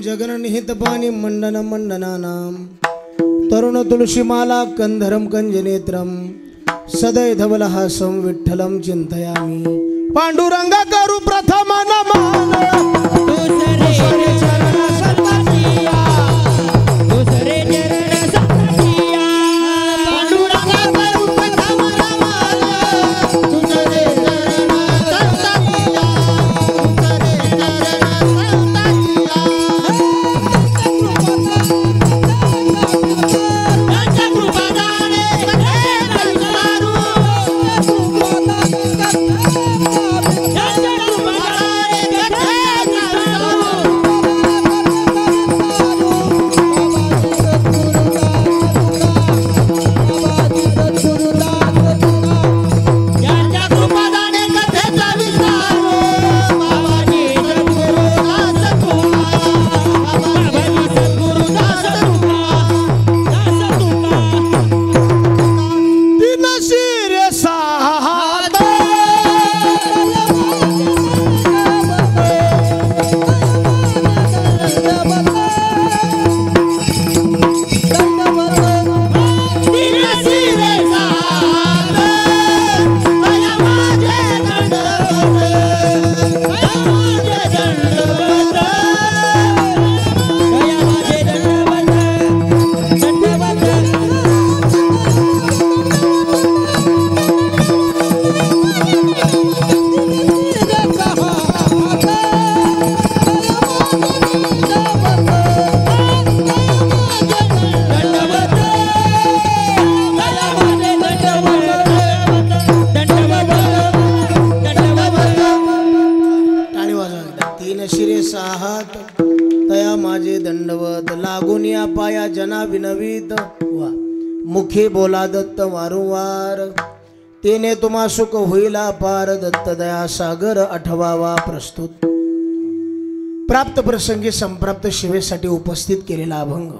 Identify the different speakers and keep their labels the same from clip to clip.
Speaker 1: जगन्निहित पाणी मंडन मंडनानां तरुण तुलसीमाला कंधरम कंजनेत्रम सदय धवलहासं विठ्ठलं चिंतयामि पांडुरंगा करू प्रथम नमन दुसरे चरण सत्ताजिया दुसरे चरण सत्ताजिया पांडुरंगा करू प्रथम नमन दुसरे चरण सत्ताजिया विनवीत वा मुखे बोला दत्त वारंवार तेने तुम्हा सुख होईला पार दत्त दया सागर आठवावा प्रस्तुत प्राप्त प्रसंगी संप्राप्त शिवेसाठी उपस्थित केलेला अभंग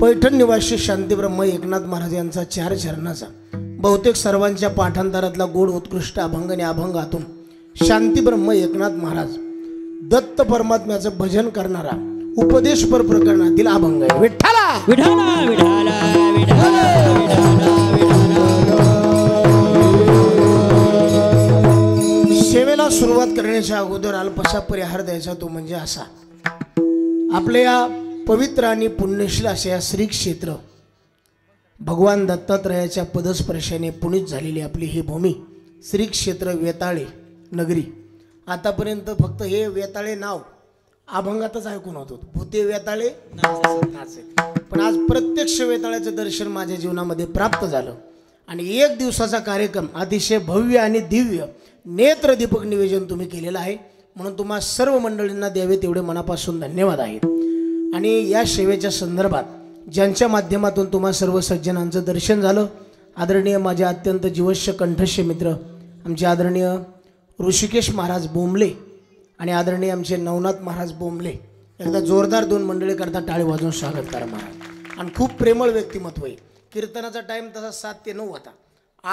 Speaker 1: पैठण निवासी शांतीब्रह्म एकनाथ महाराज यांचा 4 चरणाचा बहुतेक सर्वांच्या पाठांतरातला गोड उत्कृष्ट अभंग आणि अभंगातून शांतीब्रह्म एकनाथ महाराज दत्त परमात्म्याचं भजन करणारा उपदेशपर प्रकरणातील अभंग आहे विठ्ठला विठ्ठला विठ्ठला विठ्ठला सेवेला सुरुवात करण्याच्या अगोदर अल्पसा परिहार द्यायचा तो म्हणजे असा आपल्या या पवित्र आणि पुण्यशील अशा या श्री क्षेत्र भगवान दत्तात्रयाच्या पदस्पर्शाने पुनीत झालेली आपली ही भूमी श्री क्षेत्र वेताळे नगरी आतापर्यंत फक्त हे वेताळे नाव अभंगातच ऐकून होतो भूते वेताळे नाचे पण आज प्रत्यक्ष वेताळ्याचं दर्शन माझ्या जीवनामध्ये प्राप्त झालं आणि 1 दिवसाचा कार्यक्रम अतिशय भव्य आणि दिव्य नेत्रदीपक निवेदन तुम्ही केलेलं आहे म्हणून तुम्हा सर्व मंडळींना द्यावे तेवढे मनापासून धन्यवाद आहेत आणि या सेवेच्या संदर्भात ज्यांच्या माध्यमातून तुम्हा सर्व सज्जनांचं दर्शन झालं आदरणीय माझे अत्यंत जीवश्य कंठस्य मित्र आमचे आदरणीय ऋषिकेश महाराज बोंबले आणि आदरणीय आमचे नवनाथ महाराज बोंबले एकदा जोरदार 2 मंडळी करता टाळी वाजवून स्वागत करा महाराज आणि खूप प्रेमळ व्यक्तिमत्व आहे कीर्तनाचा टाइम तसा 7 ते 9 होता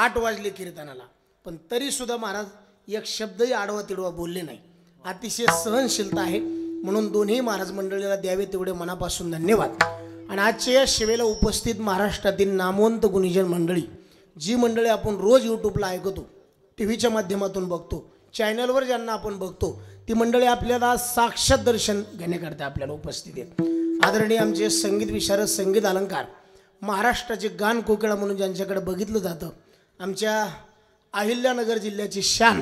Speaker 1: 8 वाजले कीर्तनाला पण तरी सुद्धा महाराज एक शब्दही आडवा तिडवा बोलले नाही अतिशय सहनशीलता आहे म्हणून दोन्ही महाराज मंडळीला द्यावे तेवढे मनापासून धन्यवाद आणि आजच्या या सेवेला उपस्थित महाराष्ट्रातील नामवंत गुणीजन मंडळी जी मंडळी आपण रोज यूट्यूबला ऐकतो टीव्हीच्या माध्यमातून बघतो चॅनलवर ज्यांना आपण बघतो ती मंडळी आपल्याला साक्षात दर्शन घेण्याकरता आपल्याला उपस्थित आहेत आदरणीय आमचे संगीत विशारद संगीत अलंकार महाराष्ट्राचे गान कोकिळा म्हणून ज्यांच्याकडे बघितलं जातं आमच्या अहिल्यानगर जिल्ह्याची शान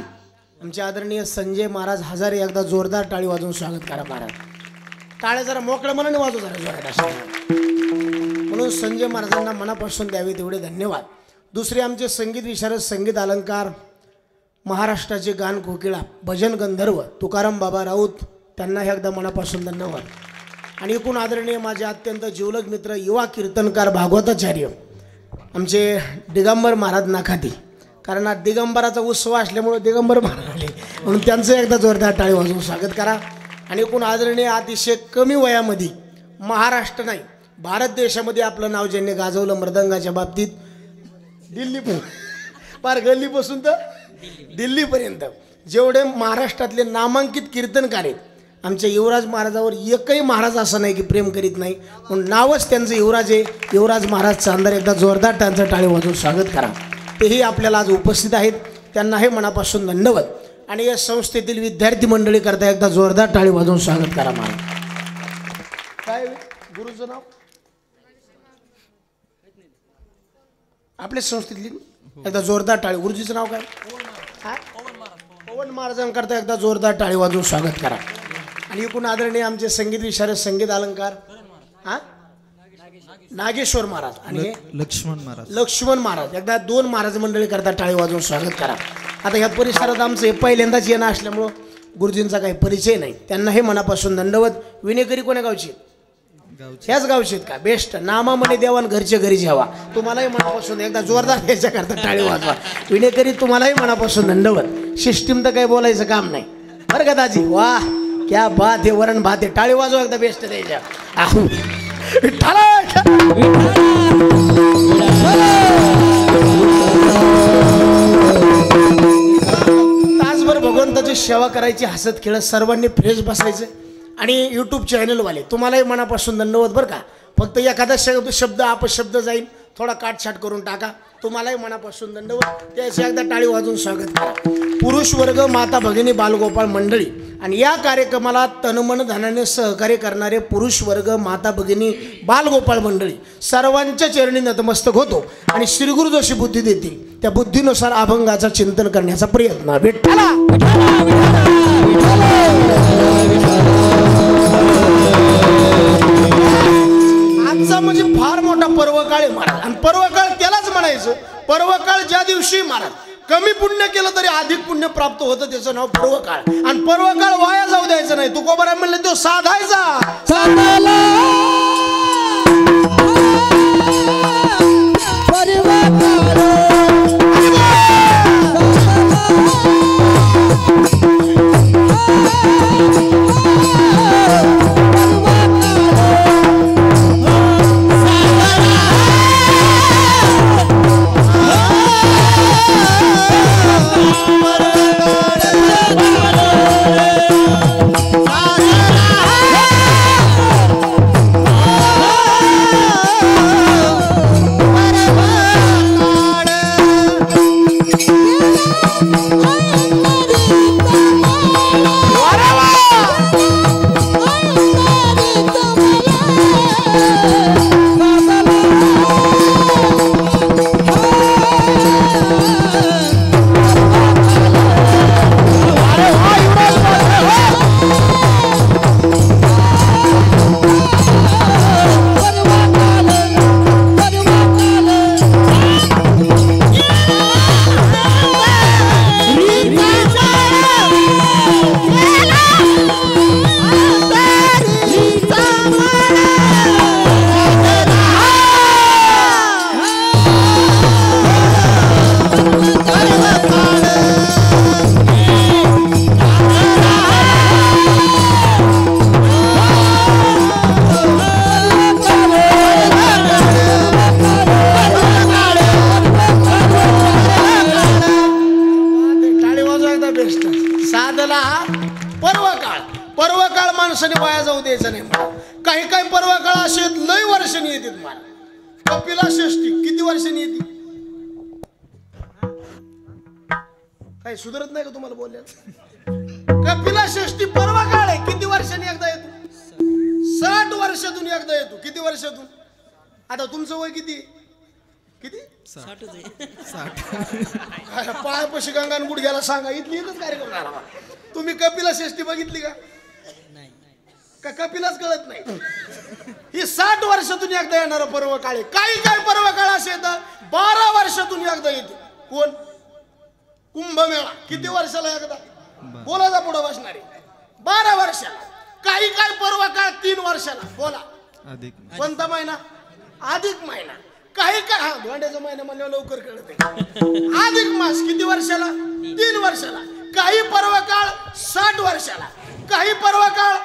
Speaker 1: आमचे आदरणीय संजय महाराज हजारे एकदा जोरदार टाळी वाजवून स्वागत करा महाराज टाळ्या जरा मोकळ्या मनाने वाजव जरा जोरात अशा म्हणून संजय महाराजांना मनापासून द्यावे तेवढे धन्यवाद दुसरे आमचे संगीत विशारद संगीत अलंकार महाराष्ट्राचे गान कोकिळा भजन गंधर्व तुकाराम बाबा राऊत त्यांना एकदा मनापासून धन्यवाद आणि एकूण आदरणीय माझे अत्यंत जीवलग मित्र युवा कीर्तनकार भागवताचार्य आमचे दिगंबर महाराज नाखाती कारण आज दिगंबराचा उत्सव असल्यामुळे दिगंबर महाराज आले म्हणून त्यांचं एकदा जोरदार टाळी वाजवून स्वागत करा आणि एकूण आदरणीय अतिशय कमी वयामध्ये महाराष्ट्र नाही भारत देशामध्ये आपलं नाव ज्यांनी गाजवलं मृदंगाच्या बाबतीत दिल्ली पार गल्लीपासून तर दिल्लीपर्यंत जेवढे महाराष्ट्रातले नामांकित कीर्तनकार आहेत आमच्या युवराज महाराजावर एकही महाराज असं नाही की प्रेम करीत नाही, म्हणून नावच त्यांचं युवराज आहे. युवराज महाराज चांदर, एकदा जोरदार त्यांचं टाळी वाजवून स्वागत करा. तेही आपल्याला आज उपस्थित आहेत, त्यांना हे मनापासून धन्यवाद. आणि या संस्थेतील विद्यार्थी मंडळी करता एकदा जोरदार टाळी वाजवून स्वागत करा. महाराज काय गुरुचं नाव आपल्या संस्थेतली, एकदा जोरदार टाळी. गुरुजीचं नाव काय? पवन महाराजांकरता एकदा जोरदार टाळी वाजवून स्वागत करा. आणि एकूण आदरणीय आमचे संगीत विशारद, संगीत अलंकार नागेश्वर महाराज आणि लक्ष्मण महाराज, एकदा 2 महाराज मंडळी करता टाळी वाजवून स्वागत करा. आता ह्या परिसरात आमचं पहिल्यांदाच येणं असल्यामुळं गुरुजींचा काही परिचय नाही, त्यांना हे मनापासून दंडवत. विनेकरी कोण्या गावची? ह्याच गावचे आहेत का? बेस्ट. नामा म्हणे देवान घरचे घरी जेवा. तुम्हालाही मनापासून एकदा जोरदार याच्याकरता टाळी वाजवा. विनेकरी तुम्हालाही मनापासून दंडवत. सिस्टीम तर काही बोलायचं काम नाही बरं का दाजी. वा क्या बात आहे, वरण भात आहे. टाळी वाजवा एकदा बेस्ट द्यायच्या. तासभर भगवंताची सेवा करायची, हसत खेळत सर्वांनी फ्रेश बसायचं. आणि यूट्यूब चॅनलवाले तुम्हालाही मनापासून धन्यवाद बरं का. फक्त एखादा शब्द अपशब्द जाईल, थोडा काटछाट करून टाका. तुम्हालाही मनापासून दंडवत. त्याची एकदा टाळी वाजवून स्वागत करा. पुरुष वर्ग, माता भगिनी, बालगोपाळ मंडळी आणि या कार्यक्रमाला तनमन धनाने सहकार्य करणारे पुरुष वर्ग, माता भगिनी, बालगोपाळ मंडळी सर्वांच्या चरणी नतमस्तक होतो. आणि श्रीगुरु जशी बुद्धी देतील त्या बुद्धीनुसार अभंगाचा चिंतन करण्याचा प्रयत्न. विठ्ठला आजचा म्हणजे फार मोठा पर्वकाळ आहे महाराज. आणि पर्वकाळ त्यालाच म्हणायचं. पर्वकाळ ज्या दिवशी महाराज कमी पुण्य केलं तरी अधिक पुण्य प्राप्त होतं, त्याचं नाव पर्वकाळ. आणि पर्वकाळ वाया जाऊ द्यायचं नाही. तुकोबाराय म्हणले तो साधायचा. पर्वकाळ माणसाने वाया जाऊ द्यायचं नाही. काही काही पर्वकाळ असे लय वर्षांनी येतात मला. कपिला षष्ठी किती वर्षांनी येते? काही सुधारत नाही का तुम्हाला बोलल्या? कपिला षष्ठी पर्वकाळ आहे, किती वर्षांनी एकदा येतो? 60 वर्षातून एकदा येतो. किती वर्षातून? आता तुमचं वय किती? किती? 60. पायापाशी गंगा गुडघ्याला सांगा. इथली इथंच कार्यक्रम झाला. तुम्ही कपिला षष्ठी बघितली का? का कपिलाच कळत नाही? ही 60 वर्षातून एकदा येणारा पर्वकाळ आहे. काही काही पर्वकाळ असे येतात 12 वर्षातून एकदा येते. कोण? कुंभमेळा किती वर्षाला एकदा? बोलाचा पुढे बसणारे 12 वर्षाला. काही काही पर्वकाळ 3 वर्षाला. बोला कोणता महिना? अधिक महिना. काही काय हा धोंड्याचा महिना म्हणल्यावर लवकर कळते. अधिक मास किती वर्षाला? 3 वर्षाला. काही पर्वकाळ 60 वर्षाला. काही पर्वकाळ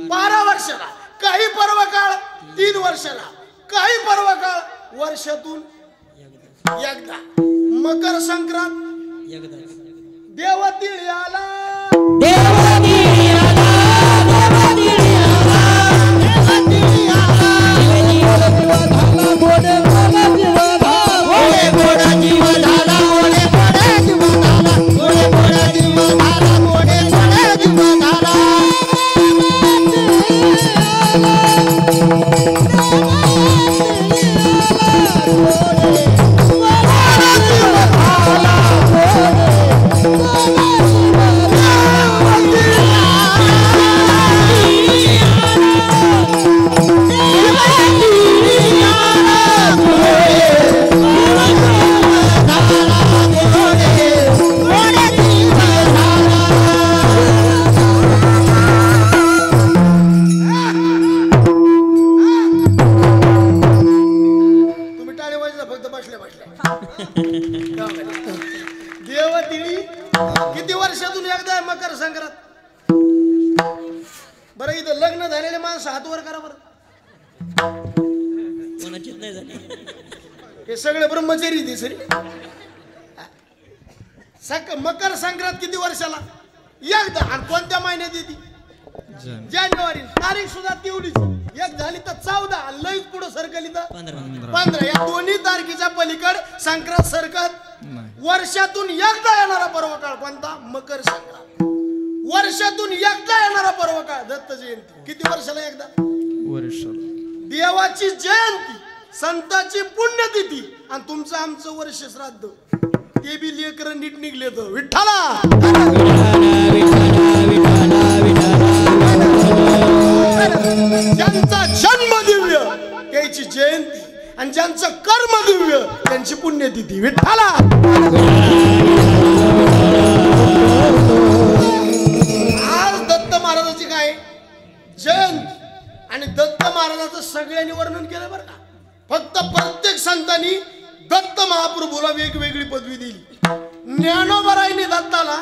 Speaker 1: 12 वर्षाला. काही पर्वकाळ 3 वर्षाला. काही पर्वकाळ वर्षातून एकदा. मकर संक्रांत देवतीळ आला. देव दिली किती वर्षातून एकदा मकर संक्रांत. बरं इथं लग्न झालेले माणसं हात वर करा बरं.
Speaker 2: कोणाचीच नाही झाली.
Speaker 1: हे सगळे ब्रह्मचारी दिसरी. मकर संक्रांत किती वर्षाला एकदा. आणि कोणत्या महिन्यात येते? जानेवारी. तारीख सुद्धा तेवढीच. एक झाली तर 14 आणि लई पुढे सरकली तर 15. या दोन्ही तारखेच्या पलीकड संक्रांत सरकत. वर्षातून एकदा येणारा पर्व काळ कोणता? मकर संक्रांत. वर्षातून एकदा येणारा पर्व काळ दत्त जयंती. किती वर्षाला एकदा? वर्षाला. देवाची जयंती, संताची पुण्यतिथी आणि तुमचं आमचं वर्ष श्राद्ध. ते बी लेकर नीट निघले तर विठ्ठला. ज्यांचा जन्म दिव्य त्याची जयंती आणि ज्यांचं कर्म दिव्य त्यांची पुण्यतिथी विठ्ठला. आज दत्त महाराजाची काय जयंती आणि दत्त महाराजाचं सगळ्यांनी वर्णन केलं बरं का. फक्त प्रत्येक संतांनी दत्त महाप्रभूला वेगवेगळी पदवी दिली. ज्ञानोबरायांनी दत्ताला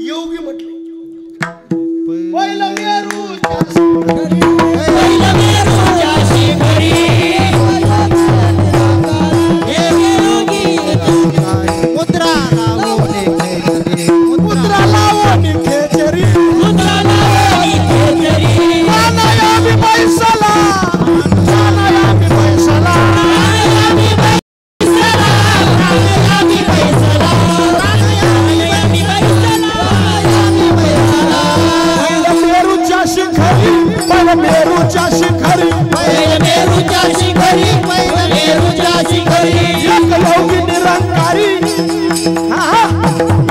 Speaker 1: योगी म्हटले. पहिलं मेरूच्या शिखरी, पहिलं मेरूच्या शिखरी, मुद्रा लावून खेचरी, मुद्रा लावून खेचरी, मुद्रा लावून खेचरी, प्राणायामी पैसाला, प्राणायामी पैसाला, प्राणायामी पैसाला, प्राणायामी पैसाला, प्राणायामी पैसाला, प्राणायामी पैसाला. पहिलं मेरूच्या शिखरी, पहिलं मेरूच्या शिखरी, पहिलं मेरूच्या शिखरी, एक योगी निरंकारी,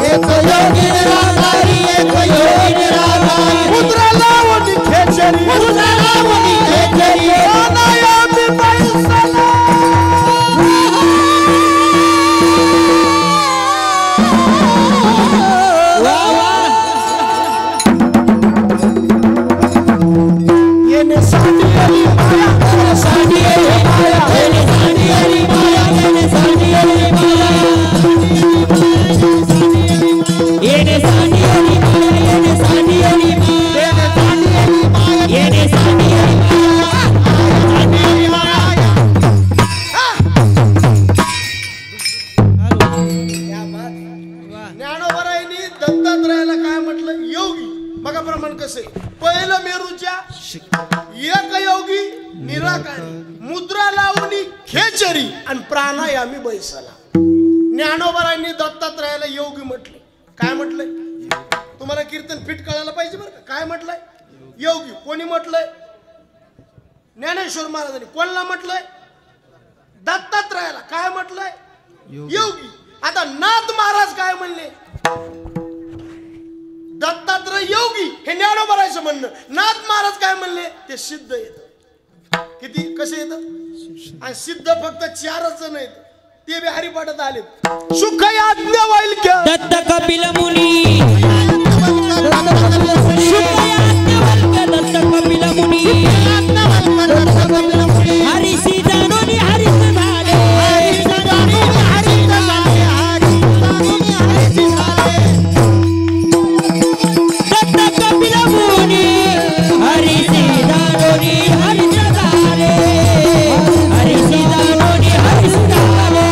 Speaker 1: एक योगी निराकारी, एक योगी निराकारी, मुद्रा लावून खेचरी, मुद्रा लावून खेचरी, प्राणायामी पैसाला. येणे सांडी आली माया, येणे सांडी आली माया, येणे सांडी आली माया, येणे सांडी आली माया, येणे सांडी आली माया, येणे सांडी आली माया, येणे सांडी आली माया. ज्ञानोबरायांनी दत्तात्रयाला काय म्हटलं? योगी. बघा प्रमाण कसं आहे. पहिलं मेरूच्या एक योगी निराकारी, मुद्रा लावणी खेचरी आणि प्राणायामी बैसाला. ज्ञानोबरायांनी दत्तात्रयाला योगी म्हटले. काय म्हटलंय? तुम्हाला कीर्तन फिट कळायला पाहिजे बरं का. काय म्हटलंय? योगी. कोणी म्हटलंय? ज्ञानेश्वर महाराजांनी. कोणाला म्हटलंय? दत्तात्रयाला. काय म्हटलंय? योगी. आता नाथ महाराज काय म्हणले? दत्तात्रय योगी हे ज्ञानोबरायचं म्हणणं. नाथ महाराज काय म्हणले? ते सिद्ध येत. किती कसे येत? आणि सिद्ध फक्त 4 जण आहेत. ते बी हरिपाठात आले. सुख याज्ञवल्क्य,
Speaker 2: दत्त कपिल मुनी, सुख याज्ञवल्क्य, दत्त कपिल मुनी, हरिशी जाणून हरिश झाले, हरिश जाणून हरिश झाले, हरिश जाणून हरिश झाले. दत्त कपिल मुनी, हरिशी जाणून हरिश झाले, हरिशी जाणून हरिश झाले.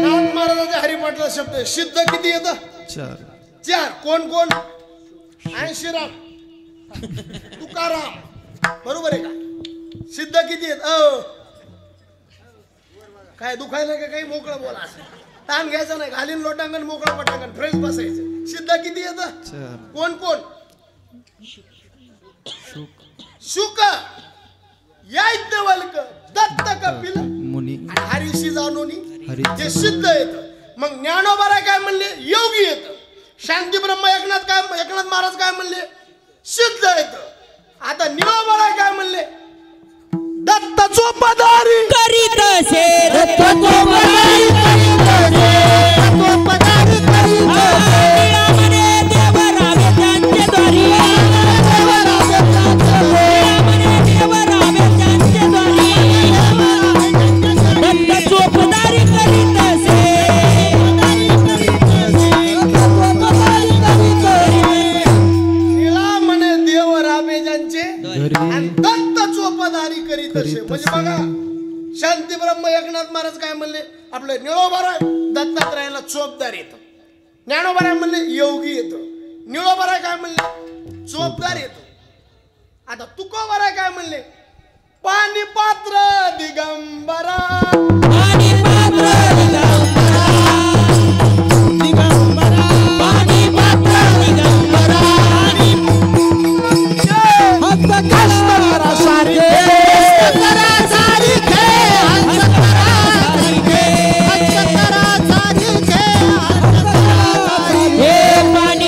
Speaker 1: नाथ महाराजांच्या हरिपाठाचा शब्द आहे. सिद्ध किती येतं? 4. कोण कोण? 80 राम, तुकाराम. बरोबर आहे का? सिद्ध किती येत? काय दुखायला का काही? मोकळं बोला. ताण घ्यायचा नाही. घालीन लोटांगण, मोकळं पटांगण, फ्रेश बसायचं. सिद्ध किती येतं? कोण कोण? शुक, याज्ञवल्क्य, दत्त कपिल मुनी आणि हरिशी जाणोनी जे सिद्ध येतं. मग ज्ञानोबराय काय म्हणले? योगी येतं. शांती ब्रह्म एकनाथ महाराज काय म्हणले? सिद्ध येतं. आता निळोबराय काय म्हणले? दत्त चोपदारी
Speaker 2: करीत से, दत्त चोपदारी करीत से, दत्त चोपदारी करीत से. रामने देव रामे त्यांचे द्वारी, देव रामे त्यांचे द्वारी, रामने देव रामे त्यांचे द्वारी, देव रामे त्यांचे
Speaker 1: शांती ब्रह्म एकनाथ महाराज काय म्हणले आपलं निळोबाराय दत्तात्रयाला चोपदार येतं. ज्ञानोबाराय म्हणले योगी येतो. निळोबाराय काय म्हणले चोपदार येतो. आता तुकोबाराय काय म्हणले पाणी पात्र दिगंबरा
Speaker 2: पाणी पात्र दिगंबरा पाणी पात्र दिगंबरा हस्तकरा सारिखे हस्तकरा सारिखे हस्तकरा सारिखे हे पाणी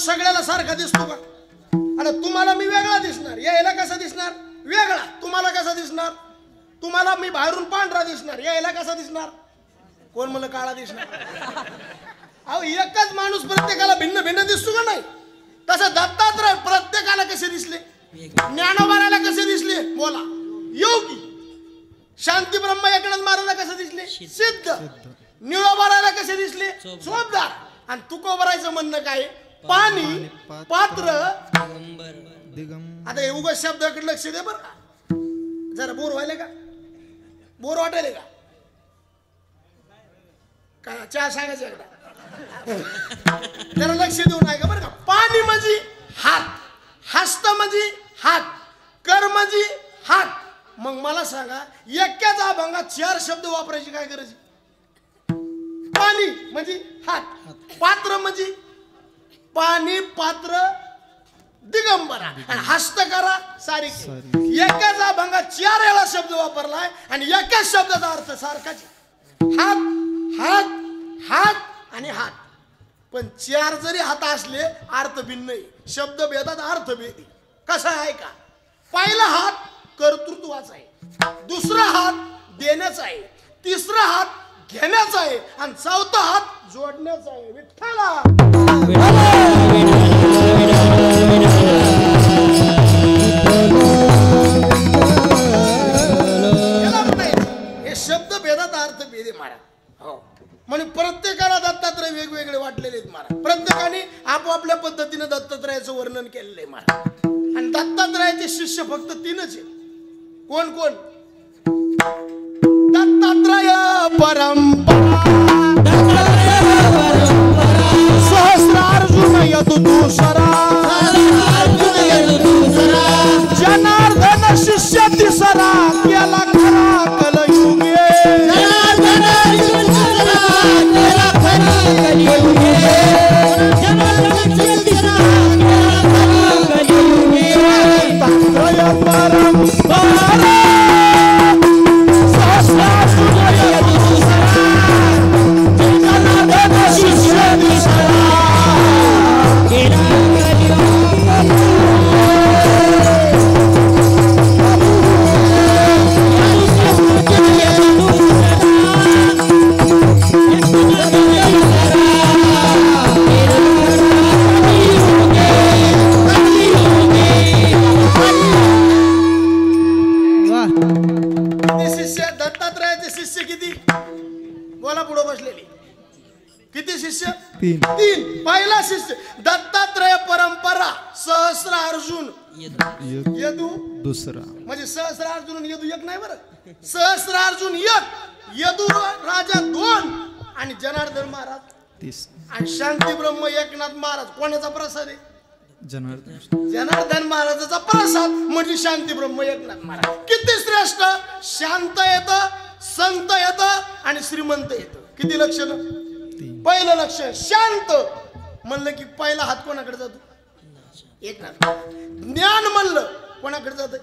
Speaker 1: सगळ्याला सारखा दिसतो का? आता तुम्हाला मी वेगळा दिसणार, यायला कसा दिसणार वेगळा. तुम्हाला कसा दिसणार? तुम्हाला मी बाहेरून पांढरा दिसणार, यायला कसा दिसणार? कोण मला काळा दिसणार? अहो एकच माणूस प्रत्येकाला भिन्न भिन्न दिसतो का नाही? तसं दत्तात्रय प्रत्येकाला कसे दिसले? ज्ञानोबाराला कसे दिसले बोला? योगी. शांती ब्रह्म एकनाथ महाराजला कसे दिसले? सिद्ध. निळोबाराला कसे दिसले? चोपदार. आणि तुकोबारायचं म्हणणं काय? पाणी पात्र आता हे उगाच शब्दाकडे लक्ष दे बरं का. जरा बोर व्हायले का? बोर वाटायले का? काय चहा सांगायचं एकदा? जरा लक्ष देऊ नये का बरं का. पाणी म्हणजे हात, हस्त म्हणजे हात, कर म्हणजे हात. मग मला सांगा एक्याच अभंगात 4 शब्द वापरायची काय गरज? पाणी म्हणजे हात, पात्र म्हणजे पाणी पात्र दिगंबरा आणि हस्तकरा सारिके. एकाच अभंगात 4 वेळा शब्द वापरलाय आणि एकाच शब्दाचा अर्थ सारखाच. हात हात हात आणि हात. पण 4 जरी हात असले अर्थ भिन्न आहे. शब्द भेदात अर्थ भेद. कसा आहे का? पहिला हात कर्तृत्वाचा आहे, दुसरा हात देण्याचा आहे, तिसरा हात घेण्याचा आहे आणि चौथा हात जोडण्याचा आहे. विठ्ठला हे शब्द भेदात अर्थ भेदे महाराज. हो म्हणजे प्रत्येकाला दत्तात्रय वेगवेगळे वाटलेले आहेत महाराज. प्रत्येकाने आपापल्या पद्धतीने दत्तात्रयाचं वर्णन केलेलं आहे महाराज. आणि दत्तात्रयाचे शिष्य फक्त 3च आहेत. कोण कोण? दत्तात्रय परंपरा सहस्रार्जुन यदुदूसरा जनार्दन शिष्य तिसरा केला खरा कलयुगे. तीन. पहिला शिष्य दत्तात्रय परंपरा सहस्रार्जुन यदु
Speaker 3: दुसरा.
Speaker 1: म्हणजे सहस्रार्जुन यदु एक नाही बरं. सहस्रार्जुन एक, यदु राजा 2 आणि जनार्दन महाराज
Speaker 3: 30.
Speaker 1: आणि शांती ब्रह्म एकनाथ महाराज. कोणाचा प्रसाद आहे?
Speaker 3: जनार्दन
Speaker 1: महाराजाचा प्रसाद म्हणजे शांती ब्रह्म एकनाथ महाराज. किती श्रेष्ठ! शांत येत, संत येत आणि श्रीमंत येत. किती लक्षण? पहिलं लक्षण शांत म्हणलं की पहिला हात कोणाकडे जातो? एकनाथ. ज्ञान म्हणलं कोणाकडे जात?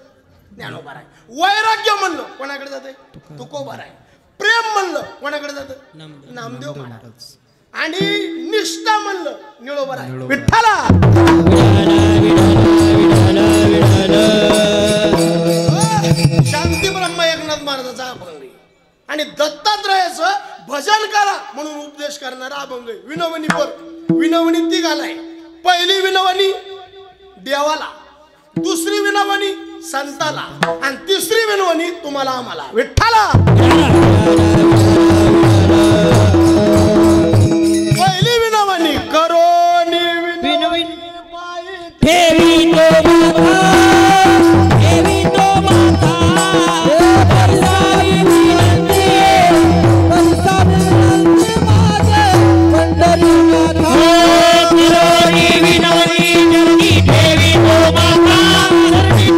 Speaker 1: ज्ञानोबाराय. वैराग्य म्हणलं कोणाकडे जाते? तुकोबाराय. प्रेम म्हणलं कोणाकडे जात? नामदेव महाराज. आणि निष्ठा म्हणलं निळोबर आहे विठ्ठला. शांती ब्रह्म एकनाथ महाराजाचा अभंग आणि दत्तात्रयाचं भजन करा म्हणून उपदेश करणारा अभंग. विनवणी पर विनवणी ती घालाय. पहिली विनवणी देवाला, दुसरी विनवणी संताला आणि तिसरी विनवणी तुम्हाला आम्हाला विठ्ठला. पहिली विनवणी करो
Speaker 2: विनवणी ठेवी तो माता, ठेवी तो माता, परसावी विनंती, परसावी विनंती माझे पंढरीनाथा. करोनी विनवणी जननी ठेवी तो माता,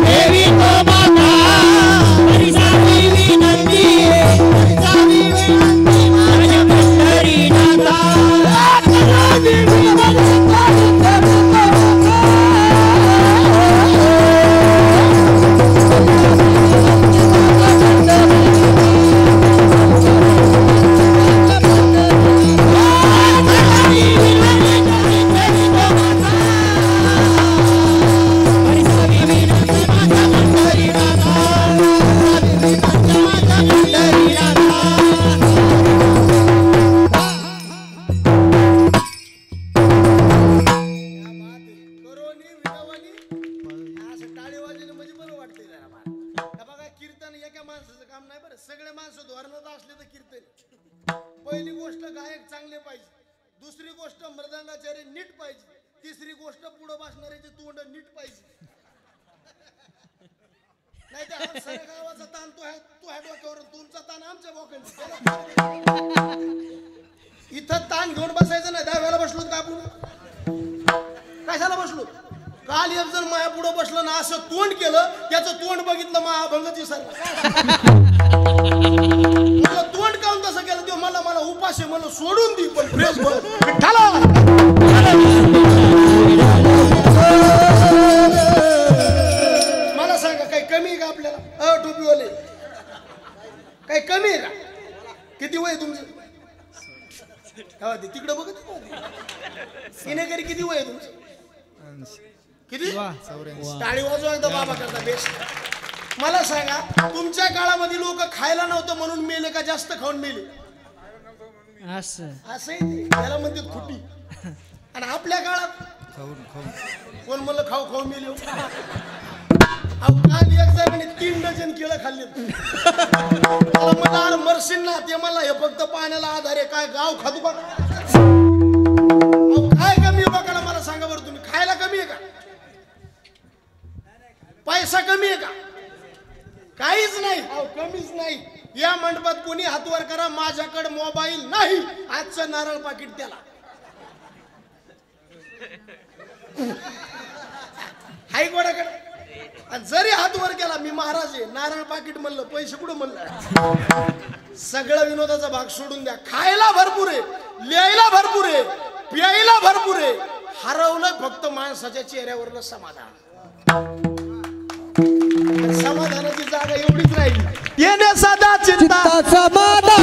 Speaker 2: ठेवी तो माता, परसावी विनंती, परसावी विनंती माझे पंढरीनाथा. करोनी विनवणी
Speaker 1: पहिली गोष्ट गायक चांगले पाहिजे, दुसरी गोष्ट मृदंगाचार्य नीट पाहिजे, तिसरी गोष्ट पुढे बसणाऱ्याचे तोंड नीट पाहिजे. नाही तर सगळ्या गावाचा ताण तो आहे डोक्यावर, तुमचा ताण आमच्या बोकांचा. इथं ताण घेऊन बसायचं नाही. दहाव्याला बसलो का आपण? कशाला बसलो? काल एक जण माया पुढे बसलं ना, असं तोंड केलं, त्याचं तोंड बघितलं मा अभंगची सर तोंड काऊन तसं केलं ते मला उपाशी मला सोडून दी पण फ्रेश विठ्ठला. मला सांगा काही कमी आहे का आपल्याला? टोपीवाले काही कमी आहे का? किती वय तुमचं? तिकडे बघत सिनेकरी किती वय आहे तुमचं? किती? टाळी वाजवा एकदा बाबा करता बेस्ट. मला सांगा तुमच्या काळामध्ये लोक खायला नव्हतं म्हणून मेले का जास्त खाऊन मेले? असं त्याला म्हणतात खुटी. आणि आपल्या काळात कोण म्हणलं खाऊ खाऊ मेले? काल एक जणांनी 3 डझन केळं खाल्ले. मला म्हणलं मरशील ना. ते मला हे फक्त पाण्याला आधार आहे. काय गाव खातो का? काय कमी आहे बघा मला सांगा बरं. तुम्ही खायला कमी आहे का? पैसा कमी आहे का? काहीच नाही. कमीच नाही. या मंडपात कोणी हातवर करा माझ्याकडे मोबाईल नाही. आजचं नारळ पाकिट त्याला हाय कोणाकडे. आणि जरी हातवर केला मी महाराज आहे नारळ पाकिट म्हणलं पैसे कुठं म्हणलं. सगळं विनोदाचा भाग सोडून द्या. खायला भरपूर आहे, लिहायला भरपूर आहे, प्यायला भरपूर आहे. हरवलं फक्त माणसाच्या चेहऱ्यावरलं समाधान. समाधानाची जागा एवढीच राहिली. येणे सदा चिंता
Speaker 2: समाधान.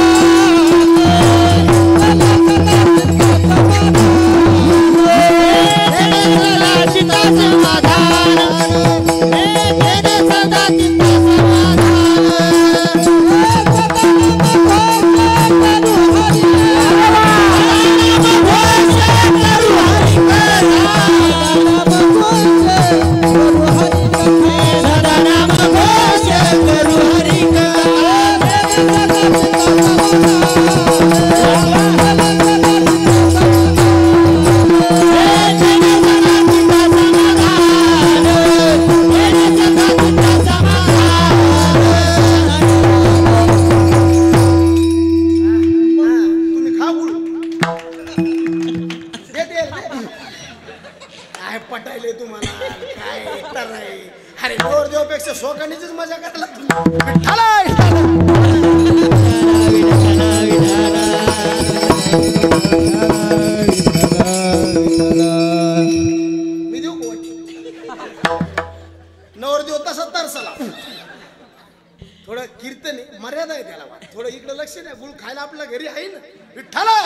Speaker 1: पटायले तुम्हाला काय तर आहे. अरे गोरदेवपेक्षा शोकानीचीच मजा करायला मी देऊ नवरदेव तसा तरसला. थोडं कीर्तन मर्यादा आहे त्याला. थोडं इकडे लक्ष द्या. गुळ खायला आपल्या घरी आहे ना विठ्ठला.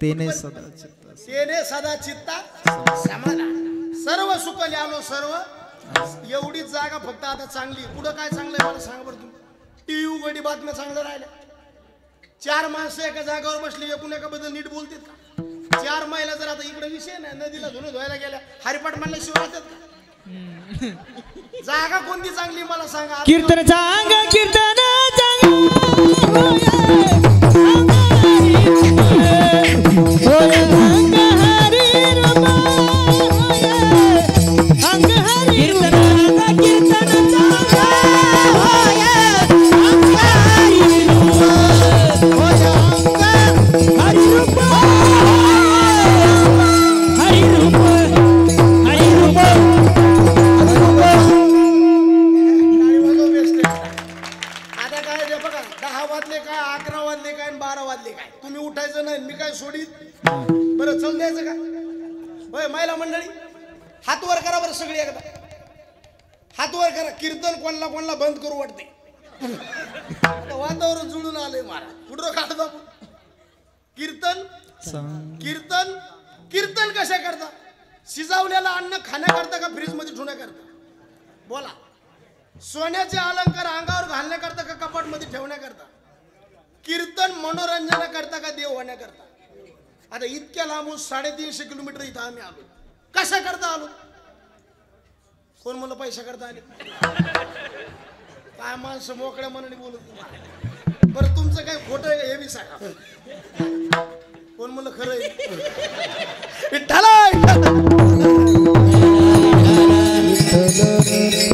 Speaker 3: तेने सदा चित्ता
Speaker 1: तेने सदा चित्ता समाधान सर्व सुख ल्यालो सर्व एवढीच जागा फक्त आता चांगली पुढं काय चांगलंय मला सांगा बरं तुम्ही टीव्ही उघडी बातम्या चांगल्या राहिल्या 4 माणसं एका जागावर बसली एकूण एकाबद्दल नीट बोलतात का 4 महिला जर आता इकडे विषय नाही नदीला धुणं धुवायला गेल्या हरिपाठ म्हणल्या शिवाय राहतात का जागा कोणती चांगली मला सांगा
Speaker 2: कीर्तन चांग कीर्तन
Speaker 1: आता काय ते बघा 10 वाजले काय 11 वाजले काय 12 वाजले काय तुम्ही उठायचं नाही मी काय सोडीत बरं चल द्यायचं का होय महिला मंडळी हात वर करा बरं सगळी एकदा हात वर करा कीर्तन कोणला कोणला बंद करू वाटते आता वातावरण जुळून आलंय महाराज कुठं काढता कीर्तन कीर्तन कीर्तन कशा करता शिजवलेलं अन्न खाण्याकरता का फ्रीज मध्ये ठेवण्याकरता बोला सोन्याचे अलंकार अंगावर घालण्याकरता का कपाट मध्ये ठेवण्याकरता कीर्तन मनोरंजनाकरता का देव होण्याकरता आता इतक्या लांबून 350 किलोमीटर इथं आम्ही आलो कशा करता आलो कोण म्हणलं पैसा करता आले काय माणसं मोकळ्या मनाने बोलत बरं तुमचं काय खोटं आहे हे बी सांगा कोण म्हणलं खरं आहे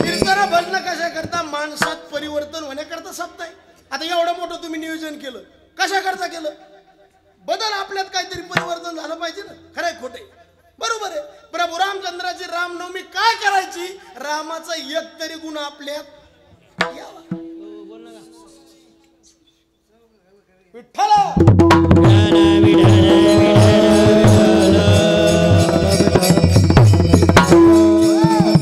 Speaker 1: कीर्तन भजन कशा करता माणसात परिवर्तन होण्याकरता सप्ताह आहे आता एवढं मोठं तुम्ही नियोजन केलं कशा करता केलं बदल आपल्यात काहीतरी परिवर्तन झालं पाहिजे ना खरंय खोटे बरोबर आहे प्रभू रामचंद्राची रामनवमी काय करायची रामाचा एक तरी गुण आपल्यात यावा विठ्ठला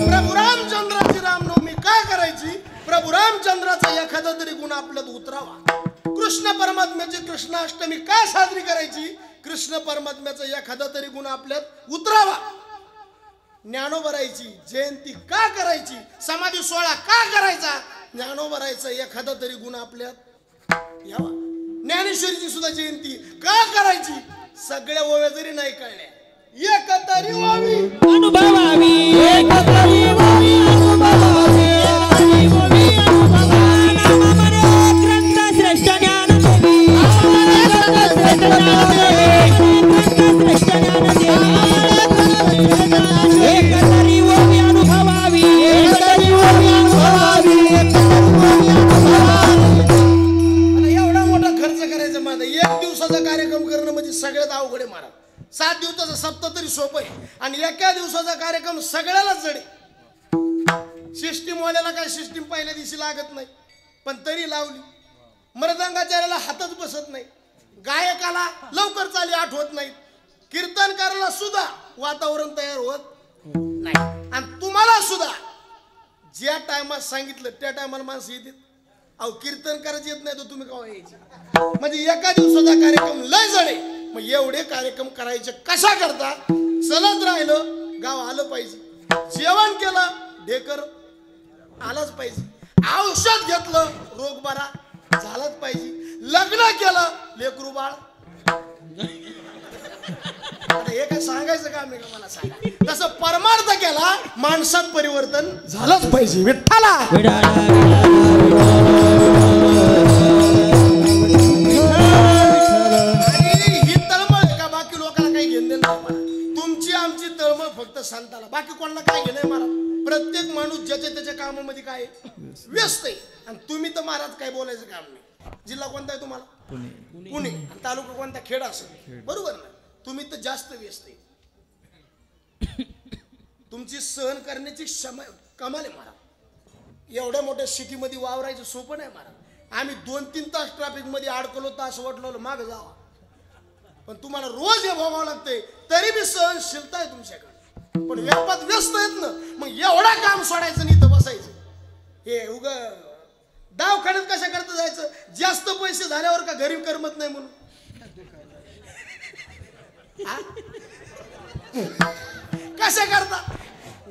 Speaker 1: प्रभू रामचंद्राची रामनवमी काय करायची प्रभू रामचंद्राचा एखादा तरी गुण आपल्यात उतरावा कृष्ण परमात्म्याची कृष्णाष्टमी काय साजरी करायची कृष्ण परमात्म्याचा एखादा तरी गुण आपल्यात उतरावा ज्ञानोबरायची जयंती का करायची समाधी सोहळा का करायचा ज्ञानोबरायचा एखादा तरी गुण आपल्यात यावा ज्ञानेश्वरीची सुद्धा जयंती का करायची सगळ्या ओव्या जरी नाही कळल्या एक तरी व्हावी
Speaker 2: अनुभवावी एक तरी व्हावी अनुभवावी ग्रंथ श्रेष्ठ ज्ञान देवी एक तरी व्हावी अनुभवावी एक तरी व्हावी अनुभवावी
Speaker 1: एवढा मोठा खर्च करायचा माझा 1 दिवसाचा कार्यक्रम करणं म्हणजे सगळ्यात अवघड आहे महाराज 7 दिवसाचा सप्ताह तरी सोपं आहे आणि एका दिवसाचा कार्यक्रम सगळ्यालाच जड आहे सिस्टीम वाल्याला काय सिस्टीम पहिल्या दिवशी लागत नाही पण तरी लावली मृदंगाचार्याला हातच बसत नाही गायकाला लवकर चाली आठवत नाही कीर्तनकाराला सुद्धा वातावरण तयार होत नाही आणि तुम्हाला सुद्धा ज्या टायमात सांगितलं त्या टायमाला माणसं येते अहो कीर्तन करायचं येत नाही तर तुम्ही केव्हा यायचे म्हणजे एका दिवसाचा कार्यक्रम लय जड आहे मग एवढे कार्यक्रम करायचे कशा करता चलत राहिलं गाव आलं पाहिजे जेवण केलं ढेकर आलंच पाहिजे औषध घेतलं रोग बरा झालाच पाहिजे लग्न केलं लेकरू बाळ हे काय सांगायचं का मी मला सांगा तसं परमार्थ केला माणसात परिवर्तन झालंच पाहिजे विठ्ठला तुमची आमची तळमळ फक्त संताला बाकी कोणाला काय घेणं महाराज प्रत्येक माणूस ज्याच्या त्याच्या कामामध्ये काय व्यस्त आहे आणि तुम्ही तर महाराज काय बोलायचं काम नाही जिल्हा कोणता आहे तुम्हाला पुणे तालुका कोणता खेड असेल बरोबर ना तुम्ही तर जास्त व्यस्त आहे तुमची सहन करण्याची कमाल आहे महाराज एवढ्या मोठ्या सिटीमध्ये वावरायचं सोपं नाही महाराज आम्ही 2-3 तास ट्रॅफिक मध्ये अडकलो तास वाटलो माग जावा पण तुम्हाला रोज हे भोगावं लागतंय तरी बी सहनशीलता आहे तुमच्याकडे पण व्यापात व्यस्त आहेत ना मग एवढा काम सोडायचं नाही तर बसायचं हे उग दवाखान्यात कशा करता जायचं जास्त पैसे झाल्यावर का घरी करमत नाही म्हणून कशा करता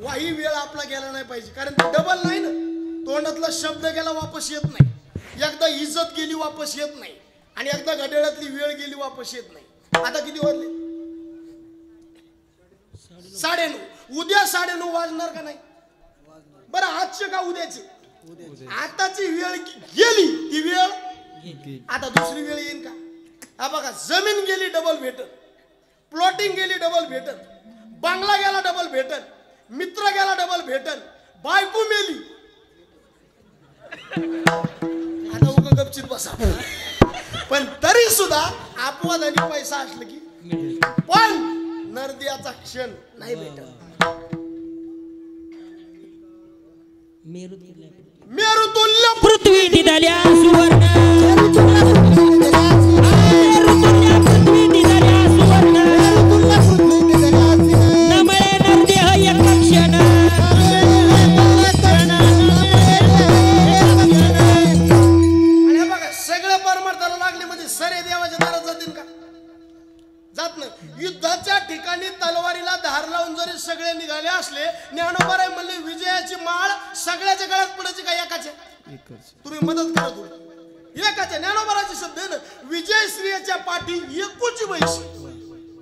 Speaker 1: वाही वेळ आपला गेला नाही पाहिजे, कारण ते डबल नाही ना. तोंडातला शब्द गेला वापस येत नाही, एकदा इज्जत गेली वापस येत नाही, आणि एकदा घड्याळातली वेळ गेली वापस येत नाही. आता किती वाजले? 9:30. उद्या 9:30 वाजणार का नाही? बरं आजचे का उद्याचे? आताची वेळ गेली ती वेळ, आता दुसरी वेळ येईल का? हा बघा, जमीन गेली डबल भेटत, प्लॉटिंग गेली डबल भेटत, बंगला गेला डबल भेटत, मित्र गेला डबल भेटत, बायको मेली. आता उगा गपचित बसा. पण तरी सुद्धा अपवाद आणि पैसा असलं की, पण नरद्याचा क्षण नाही भेटत. मेरुतुल्य
Speaker 2: पृथ्वी दिदल्या सुवर्ण, मेरुतुल्य पृथ्वी दिदल्या सुवर्ण, नमळे नरदेह एक क्षण.
Speaker 1: आणि बघा, सगळं परमार्थाला लागले म्हणजे सरे देवाच्या दारात जातील का? जात नाही. युद्धाच्या ठिकाणी तलवारीला धार लावून जरी सगळे निघाले असले, ज्ञानोबा म्हणले विजयाची माळ सगळ्याच्या गळ्यात पडायची का एकाच्या? तुम्ही मदत करा थोडी. एकाच्या. ज्ञानोबाचे शब्द आहे ना, विजय श्रीच्या पाठी एकूची वैशी.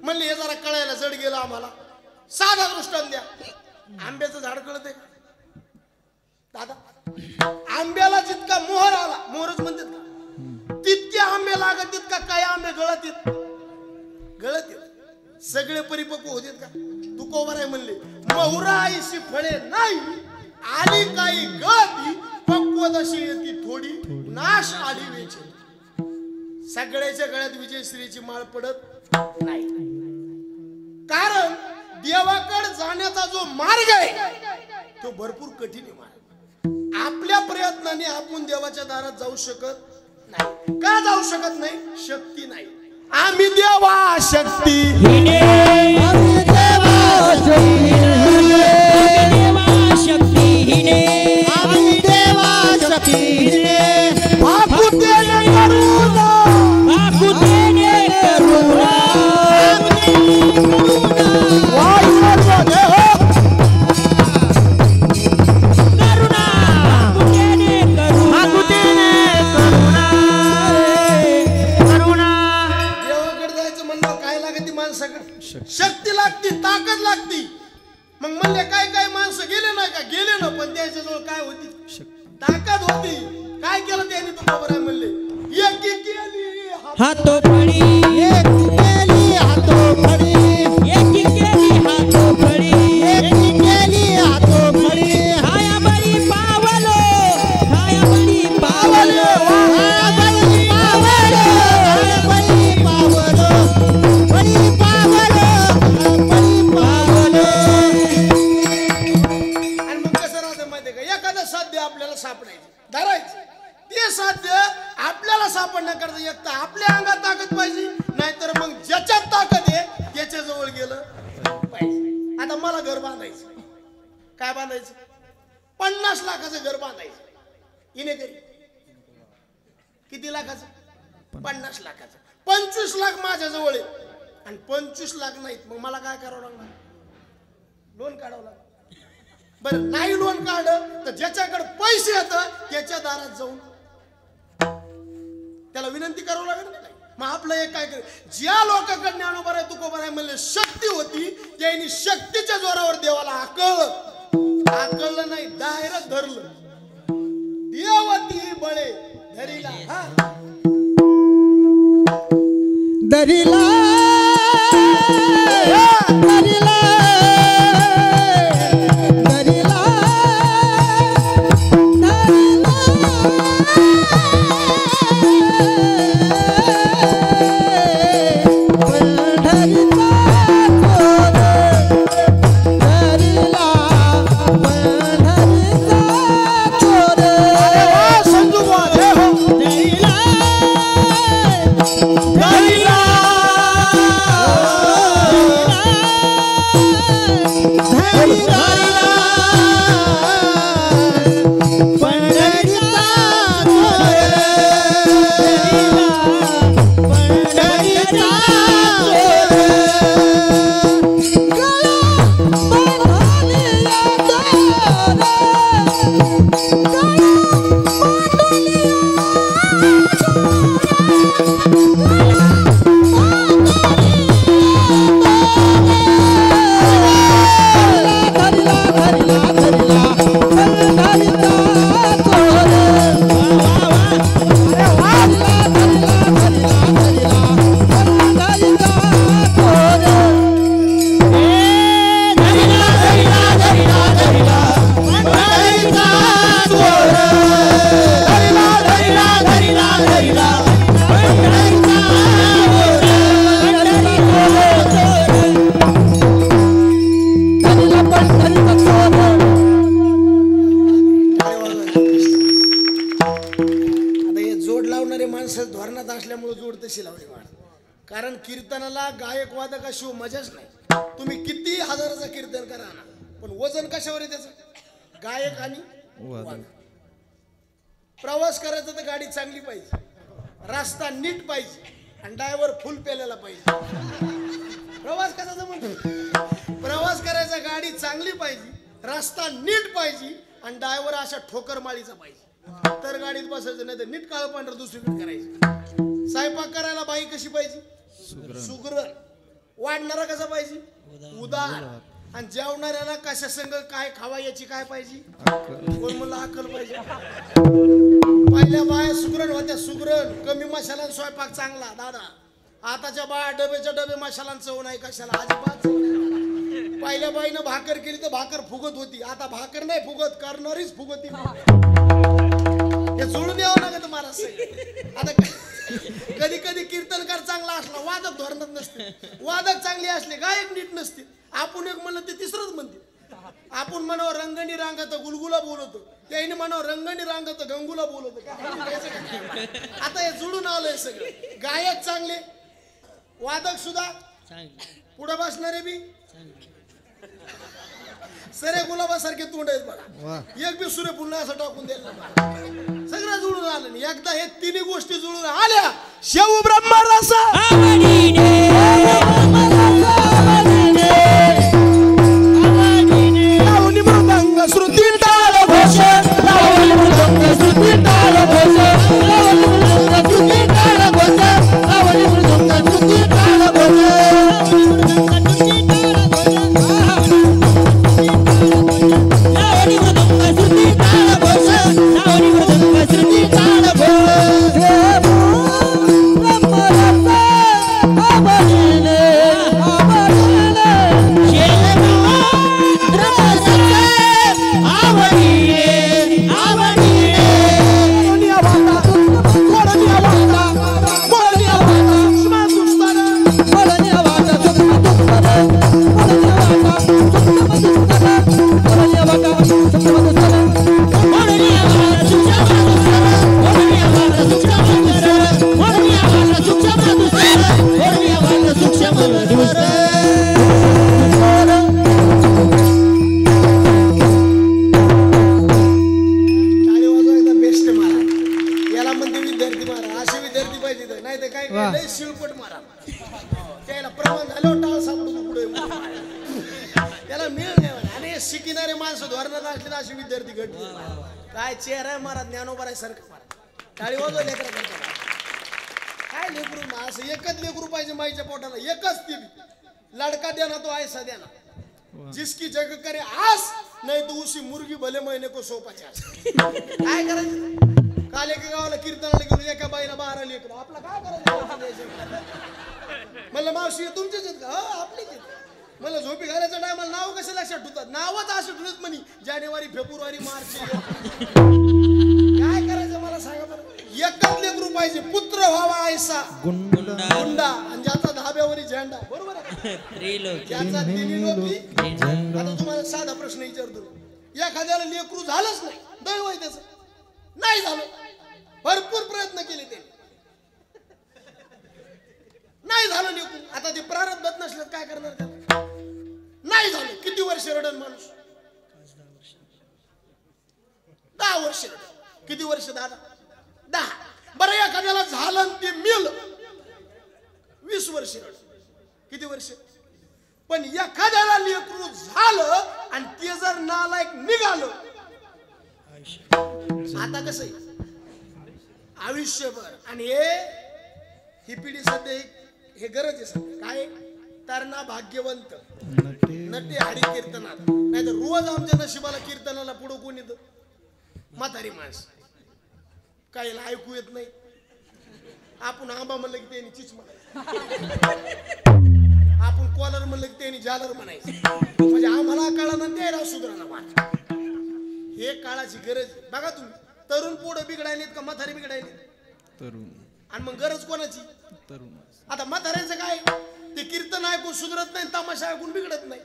Speaker 1: म्हणले हे जरा कळायला जड गेलं आम्हाला. साधा दृष्टांत द्या. आंब्याचं झाड कळत आहे दादा? आंब्याला जितका मोहर आला, मोहरच म्हणतात का, तितके आंबे लागत तितका काय आंबे गळत येत? गळत येत. सगळे परिपक्व होते का? तुकोबाराय म्हणले मोहरा आईशी फळे नाही, आली काही गळती, पक्वदशी येते थोडी, नाश आली वेचे. सगळ्याच्या गळ्यात विजयश्रीची माळ पडत नाही, कारण देवाकडे जाण्याचा जो मार्ग आहे तो भरपूर कठीण आहे. आपल्या प्रयत्नाने आपण देवाच्या दारात जाऊ शकत नाही. का जाऊ शकत नाही? शक्ती नाही. आम्ही देवा शक्ती,
Speaker 2: आम्ही देवा शक्तीहीने, आम्ही देवा शक्तीहीने,
Speaker 1: आकुतेने करुणा,
Speaker 2: आकुतेने करुणा,
Speaker 1: वायुदेव देव
Speaker 2: करुणा, आकुतेने करुणा, आकुतेने करुणा, करुणा.
Speaker 1: देवाकडे जायचं म्हणलं काय लागते? माणसाकडे शक्ती लागती, ताकद लागती. मग म्हणले काय काय माणसं गेले नाही का? गेले ना, पण त्याच्याजवळ काय होती? ताकद होती. काय केलं त्याने? तुकोबाराय म्हणले एकी केली
Speaker 2: हातोफळी, एकी केली हातोफळी, एकी केली हातोफळी, एकी केली हातोफळी. हाया बळी पावलो, हाया बळी पावलो, हाया बळी पावलो, हाया बळी पावलो, बळी पावलो, बळी पावलो.
Speaker 1: आणि मग कसं राहतं माहितीये का? एखादं साध्य आपल्याला सापडायचं, धरायचं. ते साध्य आपल्याला सापडण्याकरता एक तर आपल्या अंगात ताकद पाहिजे, नाहीतर मग ज्याच्यात ताकद आहे त्याच्या जवळ गेलं पाहिजे. आता मला घर बांधायचं. काय बांधायचं? 50 लाखाचं घर बांधायचं. इने करी किती लाखाचं? 50 लाखाचं. 25 लाख माझ्या जवळ आहे आणि 25 लाख नाहीत. मग मला काय करावं लागणार? लोन काढावं लागणार. बरं, नाही लोन काढलं तर ज्याच्याकडे पैसे येतात त्याच्या दारात जाऊन त्याला विनंती करावं लागेल ना. मग आपलं एक काय कर, ज्या लोकांकडे ज्ञानोबा तुकोबाराय म्हणले शक्ती होती, त्यांनी शक्तीच्या जोरावर देवाला आकळलं नाही, डायरेक्ट धरलं. देवती बळे धरीला,
Speaker 2: दरिला, दरिला, दरिला,
Speaker 1: माणसं धोरणात असल्यामुळे जोड तशी लावली महाराज. कारण कीर्तनाला गायक वादकाशिवाय मजाच नाही. तुम्ही किती हजाराचं कीर्तन करा ना, पण वजन कशावर आहे त्याचं? गायक आणि वादक. प्रवास करायचा तर गाडी चांगली पाहिजे, रस्ता नीट पाहिजे आणि ड्रायव्हर फुल पेलेला पाहिजे. प्रवास कसा म्हणतो? प्रवास करायचा गाडी चांगली पाहिजे, रस्ता नीट पाहिजे आणि ड्रायव्हर अशा ठोकर माळीचा पाहिजे, तर गाडीत बसायचं. नाही तर नीट काळ पांढर दुसरीकडे करायचं. स्वयंपाक करायला बाई कशी पाहिजे? सुगरण. वाढणारा कसा पाहिजे? उदार. आणि जेवणाऱ्याला कशा संग काय खावा याची काय पाहिजे? कोण म्हणलं अक्कल पाहिजे. पहिल्या बाया सुगरण होत्या, सुगरण. कमी मसाला स्वयंपाक चांगला दादा. आताच्या बाया डबेच्या डबे मसाला चव नाही कशाला, अजिबात चव नाही. पहिल्या बाईनं भाकर केली तर भाकर फुगत होती, आता भाकर नाही फुगत, करणारीच फुगती. हे जोडून यावं लागत महाराज. आता कधी कधी कीर्तनकार चांगला असला, वादक धोरणात नसते. वादक चांगले असले, गायक नीट नसते. आपण एक म्हणलं ते तिसरंच म्हणते. आपण म्हणावं रंगणी रांगत गुलगुला बोलवतो, त्याने म्हणावं रंगणी रांगत गंगुला बोलवतो. आता हे जुळून आलंय सगळं. गायक चांगले, वादक सुद्धा पुढे बसणारे बी सरे गुलाबासारखे तोंड आहेत बघा. एक बी सूर्यफुल असं टाकून द्यायला सगळं जुळून आलं. एकदा हे तिन्ही गोष्टी जुळून आल्या, शेव ब्रह्मरस मृदंग श्रुती टाळ घोष, श्रुती टाळ घोष, श्रुती टाळ घोष, श्रुती टाळ टाळी वाजव लेकरा करता. काय लेकरू असं एकच लेकरू पाहिजे माईच्या पोटाला, एकच ती लडका देना तो ऐसा देना, जिसकी जग करे आस नाही तो उसी मुर्गी भले महिने को सोपाच्या. काय करायचं? काल एका गावाला कीर्तनाला गेलो, एका बाईला 12 लेकरं. आपला काय करायचं? म्हणलं मावशी तुमचेच आहेत का? हो आपलेच आहेत. मला झोपी घालायचं टायमाला नाव कसं लक्षात ठेवतात? नावच असं ठेवत म्हणे जानेवारी फेब्रुवारी मार्च. काय करायचं मला सांगा बरं. एकच लेकरू पाहिजे, पुत्र व्हावा ऐसा गुंडा, आणि ज्याचा धाब्यावरी झेंडा. बरोबर आहे? ज्याचा तिन्ही लोकी. आता तुम्हाला साधा प्रश्न विचारतो, एखाद्याला लेकरू झालंच नाही, दैव आहे त्याचं, नाही झालं, भरपूर प्रयत्न केले ते, नाही झालं लेकरू. आता ते प्रारब्धात नसल्यात काय करणार त्याला? नाही झालं, किती वर्ष रडन माणूस? 10 वर्ष रडन. किती वर्ष? 10. बरं एखाद्याला झालं ते मिळलं, 20 वर्ष रडन. किती वर्ष? पण एखाद्याला लेकरू झालं आणि ते जर नालायक निघालं, आता कसं आहे आयुष्यभर. आणि ही पिढी सध्या हे गरज आहे सध्या. काय? तरणा भाग्यवंत नटे हरी कीर्तनात. नाही तर रोज आमच्या नशिबाला कीर्तनाला पुढं कोण येतं? म्हातारी माणस. काहीला ऐकू येत नाही. आपण आंबा म्हणलं की त्यांनी चिच म्हणायचं, आपण कॉलर म्हणलं की त्यांनी जालर म्हणायचं. म्हणजे आम्हाला कळानं द्यायला सुधारणा वाट. हे काळाची गरज. बघा तुम्ही, तरुण पुढं बिघडायलेत का म्हातारी बिघडायलेत? तरुण. आणि मग गरज कोणाची? तरुण. आता म्हाताऱ्याचं काय? ते कीर्तन ऐकून सुधरत नाही, तमाशा ऐकून बिघडत नाही.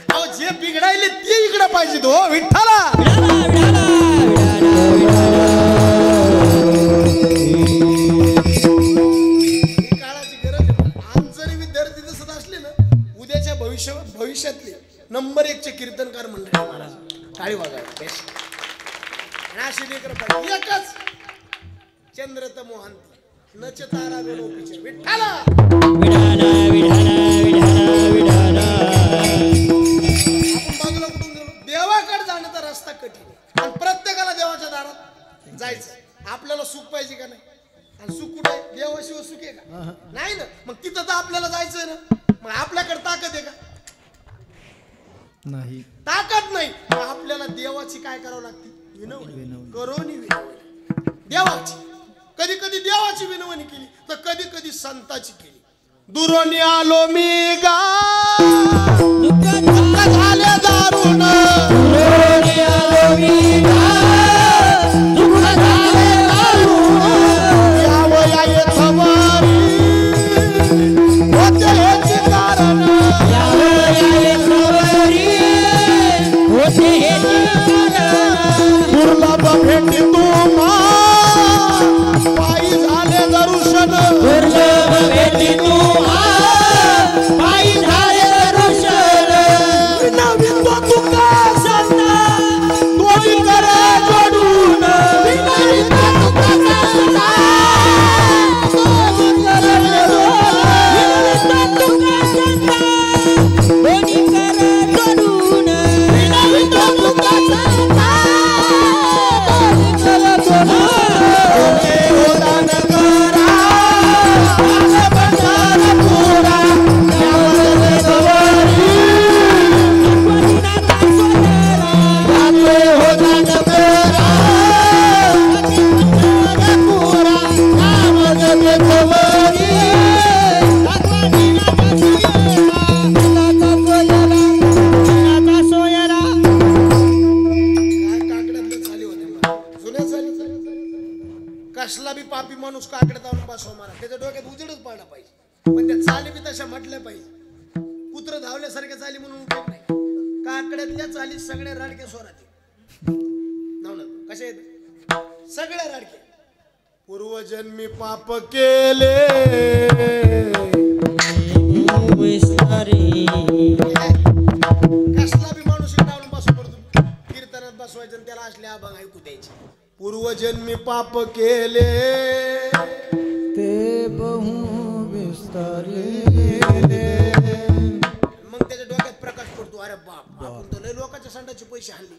Speaker 1: अहो जे बिघडायले ते इकडं पाहिजे तो विठ्ठला. नाशी लेकर पाहिजे एकच चंद्र तर मोहन नच तारा गोलोकीचे विठ्ठल
Speaker 2: विठाला विठाला विठाला विठाला
Speaker 1: आपण बाजूला कुठून गेलो देवाकडे जाण्याचा रस्ता कठीण आहे आणि प्रत्येकाला देवाच्या दारात जायचं आपल्याला सुख पाहिजे का नाही आणि सुख कुठे आहे देवाशिवाय सुख आहे का नाही ना मग तिथं तर आपल्याला जायचंय ना मग आपल्याकडे ताकद आहे का
Speaker 3: नाही
Speaker 1: ताकद नाही मग आपल्याला देवाची काय करावं लागते विनवणी करोनी विनवणी देवाची कधी कधी देवाची विनवणी केली तर कधी कधी संताची केली दुरोनी आलो मी गा
Speaker 2: दुःख
Speaker 1: झाले दारुण
Speaker 2: दुरोणी आलो मी गा दुःख झाले दारुण
Speaker 1: यावया येथवारी होते हेचे कारण
Speaker 2: होते हे
Speaker 1: दुर्लभ भेटी तुम्हा पायी झाले दर्शन
Speaker 2: दुर्लभ भेटी तू पायी झाले दर्शन
Speaker 1: विनवितो तुका
Speaker 2: संता
Speaker 1: दोन्ही करे जोडून
Speaker 2: विनवितो तुका संता विनवितो तुका संता दोन्ही कर जोडून विनवितो तुका संता दोन्ही कर जोडून
Speaker 1: कसला बी पापी माणूस काकड्यात आणून बसवा मारा त्याच्या डोक्यात उजेडच पडला पाहिजे पण त्या चाली बी तशा म्हटल्या पाहिजे कुत्र धावल्यासारख्या चाली म्हणून उपयोग नाही काकड्यातल्या चाली सगळ्या राडके स्वरात कशा आहेत सगळ्या राडके पूर्वजन्मी पाप केले कसला बी माणूस डावून बसवा पडतो कीर्तनात बसवायचं आणि त्याला असले अभंग ऐकू द्यायचे पूर्वजन्मी पाप केले
Speaker 3: ते बहु विस्तारे
Speaker 1: मग त्याच्या डोक्यात प्रकाश पडतो अरे बाप आपण तर लय लोकांच्या संडासचे पैसे हल्ले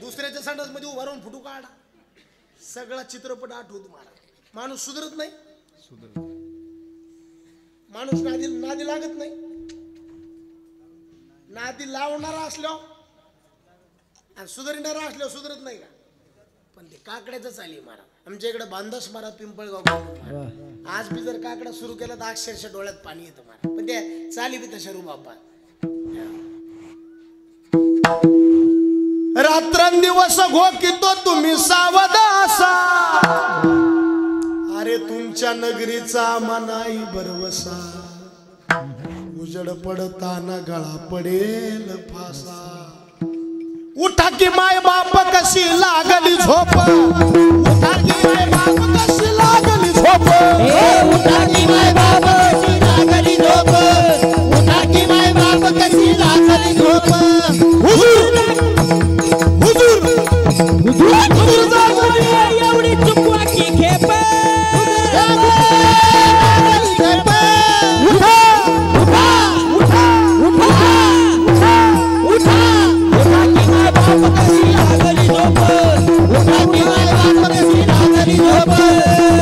Speaker 1: दुसऱ्याच्या संडास मध्ये उभा राहून फुटू काढा सगळा चित्रपट आठवतो मला माणूस सुधरत नाही माणूस नादी लागत नाही नादी लावणारा असल्यावर आणि सुधारणारा असल्यावर सुधरत नाही का पण ते काकड्याचं चाली मारा आमच्या इकडे बांधस मारा पिंपळगाव आज बी जर काकडा सुरू केला तर अक्षरशः डोळ्यात पाणी येतं मारा पण त्या चाली बी तशा रुबाबा रात्रंदिवस घोकितो तुम्ही सावध असा अरे तुमच्या नगरीचा मनाई बरवसा उजड पडताना गळा पडेल फासा उठा की माय बाप कशी लागली झोप उठा की माय बाप कशी लागली झोप
Speaker 2: उठा की माय बाप कशी लागली झोप उठा की माय बाप कशी लागली झोप
Speaker 1: हुजूर हुजूर हुजूर
Speaker 2: जागोरी एवढी चुकवा की खेप
Speaker 1: उठा
Speaker 2: उठा उठा उठा उठा उठा की माय बाप कशी लागली झोप उठा की माय बाप कशी लागली झोप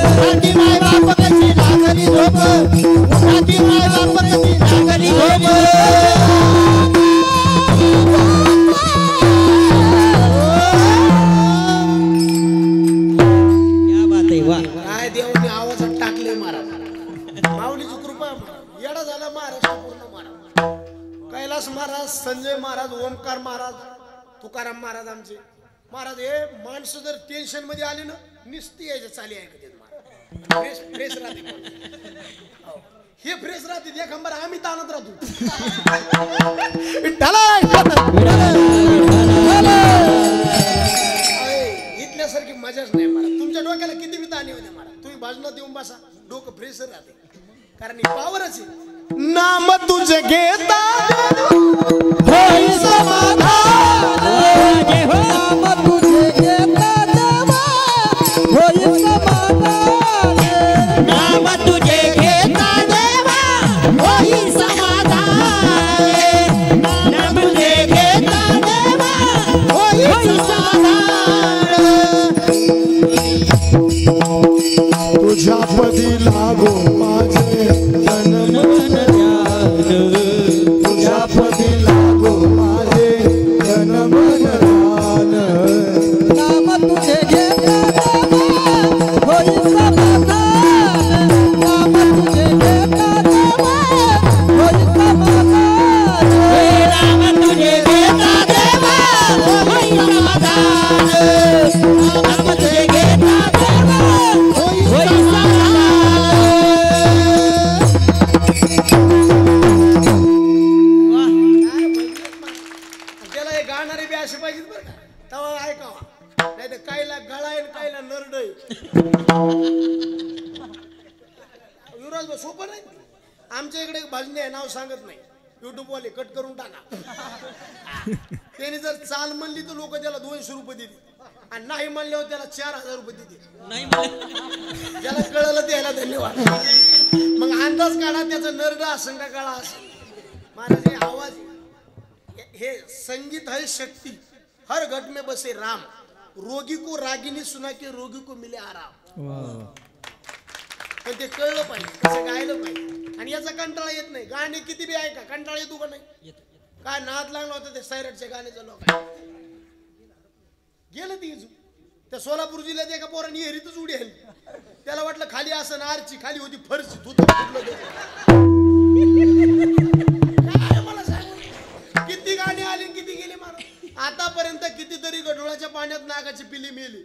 Speaker 2: उठा की माय बाप कशी लागली झोप उठा की माय बाप कशी लागली झोप
Speaker 1: काय देवाने आवाजात टाकले महाराज माऊलीची कृपा येडा झाला महाराष्ट्र पूर्ण महाराज कैलास महाराज संजय महाराज ओमकार महाराज तुकाराम महाराज आमचे महाराज हे माणसं जर टेन्शन मध्ये आली ना निस्ती यायच्या चाली ऐकत महाराज फ्रेश राहते हो. हे फ्रेश राहते एक नंबर आम्ही ताणत राहतो इथल्यासारखी मजाच नाही महाराज तुमच्या डोक्याला किती बी ताणी होते महाराज तुम्ही भाजनात येऊन बसा डोकं फ्रेश राहते कारण ही पावरच आहे नाम तुझे घेता होई समाधान तुझ्या पदी लागो माझे तन मन ध्यान तुझ्या पदी लागो माझे तन मन ध्यान
Speaker 3: नाम तुझे घेता देवा होई समाधान नाम तुझे घेता देवा होई समाधान
Speaker 2: राम तुझे घेता देवा होई समाधान राम तुझे घेता देवा होई
Speaker 1: त्याला हे गाणारे बी असे पाहिजेत बरं का तेव्हा ऐकावा नाही तर कायला गळाय कायला नरडय युवराज भाऊ सोपं नाही आमच्या इकडे एक भजने आहे नाव सांगत नाही युट्यूब वाले कट करून टाका त्यांनी जर चाल म्हणली तर लोक त्याला 200 रुपये देतील आणि नाही म्हणल्यावर त्याला 4000 रुपये देतील ज्याला कळलं द्यायला धन्यवाद मग अंदाज काढा त्याचा नरड असं का काळा असं महाराज हे आवाज हे संगीत है शक्ति हर घट में बसे राम रोगी को रागिनी सुना के रोगी को मिले आराम पण ते कळलं पाहिजे कसं गायलं पाहिजे आणि याचा कंटाळा येत नाही गाणे किती बी ऐका कंटाळा येतो का नाही काय नाद लागला होता ते सायरटच्या गाण्याचं लोक गेलं ती त्या सोलापूर जिल्ह्यात एका पोरांनी एरीतच उडी आली त्याला वाटलं खाली असं आरची खाली होती फरची तू काय मला सांग किती गाणी आली किती गेली मला आतापर्यंत कितीतरी गढोळाच्या पाण्यात नागाची पिली मेली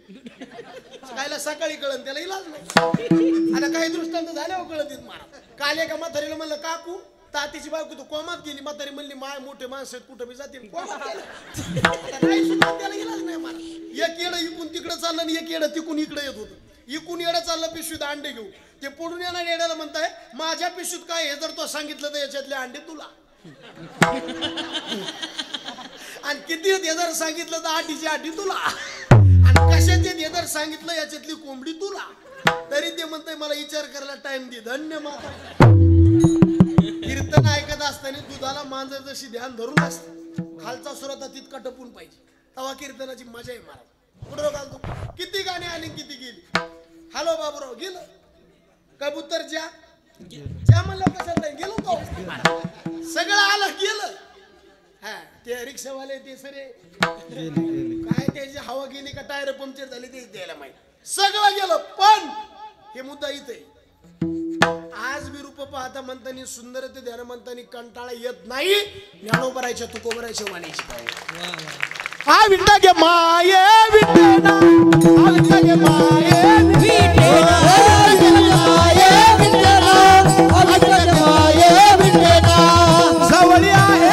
Speaker 1: कायला सकाळी कळन त्याला इलाज नाही आता काही दृष्टांत झाल्यावर कळत येत मला काल एका म्हातारीला म्हणलं काकू तातीची बायको तू कोमात गेली म्हातारी म्हणली माय मोठे माणसं आहेत कुठं बी जातील कोमात गेलं. आता नाही सुद्धा त्याला इलाज नाही मला एक येडं इकून तिकडं चाललं आणि एक येडं तिकून इकडे येत होतं इकून येडं चाललं पिशवीत अंडे घेऊन ते पडून येणार येड्याला म्हणताय माझ्या पिशवीत काय हे जर तो सांगितलं तर याच्यातले अंडे तुला आणि किती जर सांगितलं तर आठीची आठी तुला आणि कशाचे जर सांगितलं याच्यातली कोंबडी तुला तरी ते म्हणतंय मला विचार करायला टाइम दे धन्य माता कीर्तन ऐकत असताना दुधाला मांजर जशी ध्यान धरून असते खालचा सुरता तितका टपून पाहिजे तेव्हा कीर्तनाची मजा आहे महाराज पुढं घालतो किती गाणी आली किती गेली हॅलो बाबूराव गेलं कबूतर ज्या म्हणलं कशात नाही गेलो तो सगळं आलं गेलं हा ते रिक्षावाले ते सरे काय त्याची हवा गेली का टायर पंक्चर झाली तेच द्यायला माहिती सगळं गेलं पण हे मुद्दा इथे आज मी रूप पाहता म्हणतानी सुंदर ते ध्यान म्हणतानी कंटाळा येत नाही ज्ञानोबरायच्या तुकोबरायच्या वाणीची हा विंडा गे माये विंडेना हा विंडा गे माये विंडेना जवळ आहे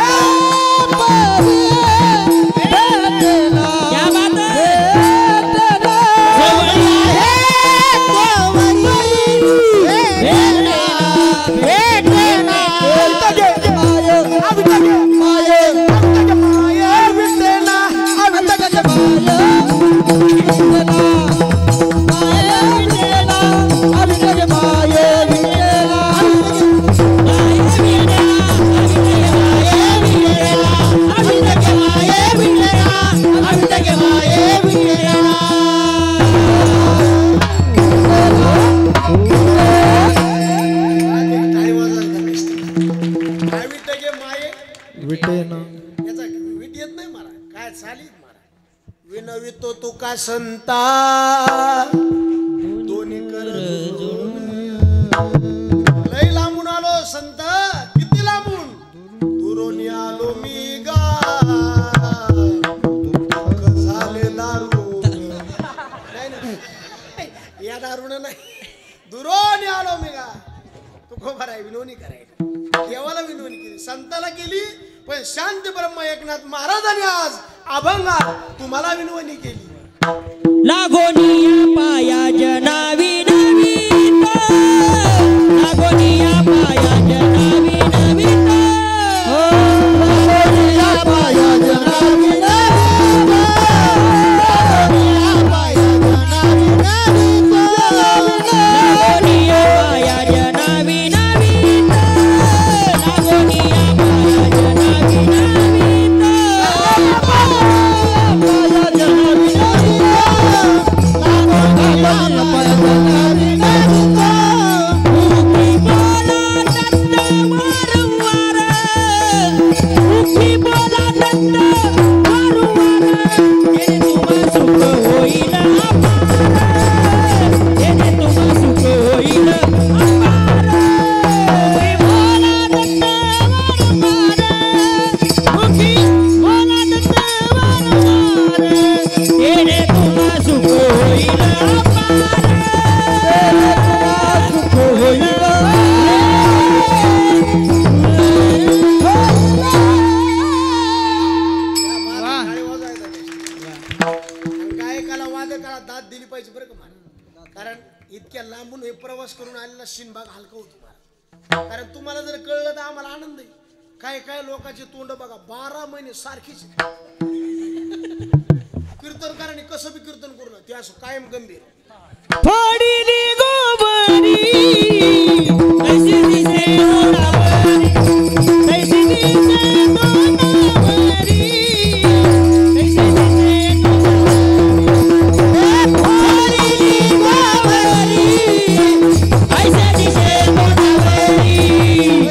Speaker 1: विनवितो तुका संता दोन्ही कर लय लांबून आलो संत किती लांबून दुरून आलो मी गा झाले दारू नाही ना या दारुण नाही दुरून आलो मी गा तू खबर आहे विनोनी करायला देवाला विनोनी केली संताला केली पण शांत ब्रह्म एकनाथ महाराजांनी आज अभंगात तुम्हाला विनवणी केली
Speaker 2: लागोनिया पाया जनावी नवीन लागोनिया पाया जनावी नवीन
Speaker 3: लागोनिया पाया जनावी नवीन लागोनिया पाया जनावी नवीन
Speaker 2: लागोनिया पाया जनावी नवीन लागोनिया पाया जनावी नवीन
Speaker 1: काळात दाद दिली पाहिजे बरं का मला, कारण इतक्या लांबून हे प्रवास करून आलेला शिनबाग हलका होतो मला. कारण तुम्हाला जर कळलं तर आम्हाला आनंद आहे. काय काय लोकांचे तोंड बघा 12 महिने सारखीच कीर्तनकारांनी कसं बी कीर्तन करू ना ते असं कायम गंभीर.
Speaker 2: फोडीली गोबरी कैसी दिसे गोदावरी, कैसी दिसे गोदावरी, कैसी दिसे फोडीली गोबरी कैसी दिसे गोदावरी,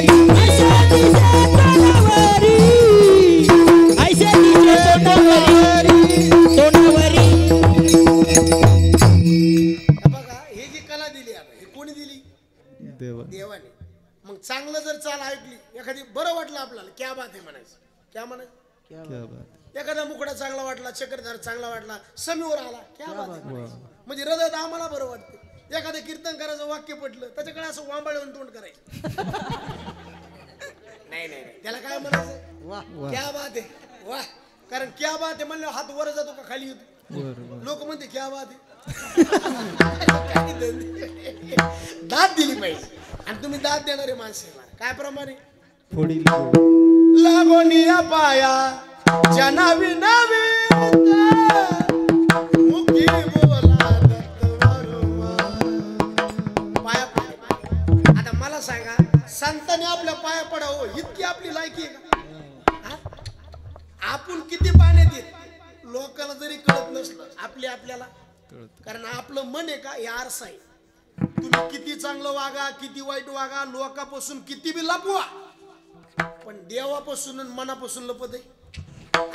Speaker 2: कैसी दिसे गोदावरी, कैसी दिसे गोदावरी गोदावरी.
Speaker 1: बघा हे जी कला दिली आपण हे कोणी दिली? देवाने. मग चांगलं जर चाल ऐकली एखादी बरं वाटलं आपल्याला क्या बात आहे म्हणायचं. क्या म्हणायचं? एखादा मुकडा चांगला वाटला, चक्रधार चांगला वाटला, समीवर आला क्या बात आहे म्हणायचं. म्हणजे हृदयात आम्हाला बरं वाटतं. एखाद्या कीर्तनकाराचं वाक्य पटलं त्याच्याकडे असं वांबाळून तोंड करायचं. नाही नाही त्याला काय म्हणायचं? क्या बात आहे वाह. कारण क्या बात आहे म्हणलं हात वर जातो का खाली येतो? लोक म्हणते क्या बात आहे. दाद दिली पाहिजे आणि तुम्ही दाद देणारे माणसे काय प्रमाणे लागोनिया पाया जनावी नावी मुखी बोला पाया पडा. आता मला सांगा संतांनी आपल्या पाया पडावं इतकी आपली लायकी आहे का? आपण किती पाण्यात येत लोकांना जरी कळत नसलं आपल्याला, कारण आपलं मन आहे का हे आरसा आहे. तुम्ही किती चांगलं वागा किती वाईट वागा लोकांपासून किती बी लपवा, पण देवापासून आणि मनापासून लपत आहे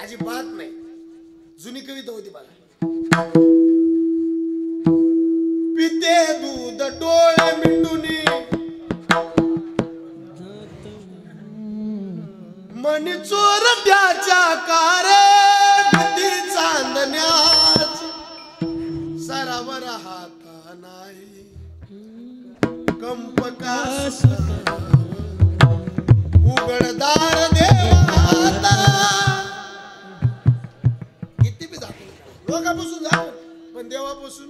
Speaker 1: अजिबात नाही. जुनी कविता होती बघा. पिते दूध डोळे मिटूनी मनी चोर त्याच्या कार किती चांदण्याच सरावर हाता नाही कंपकास उघडदार देवाता. किती बी जातो लोकांपासून जातो पण देवापासून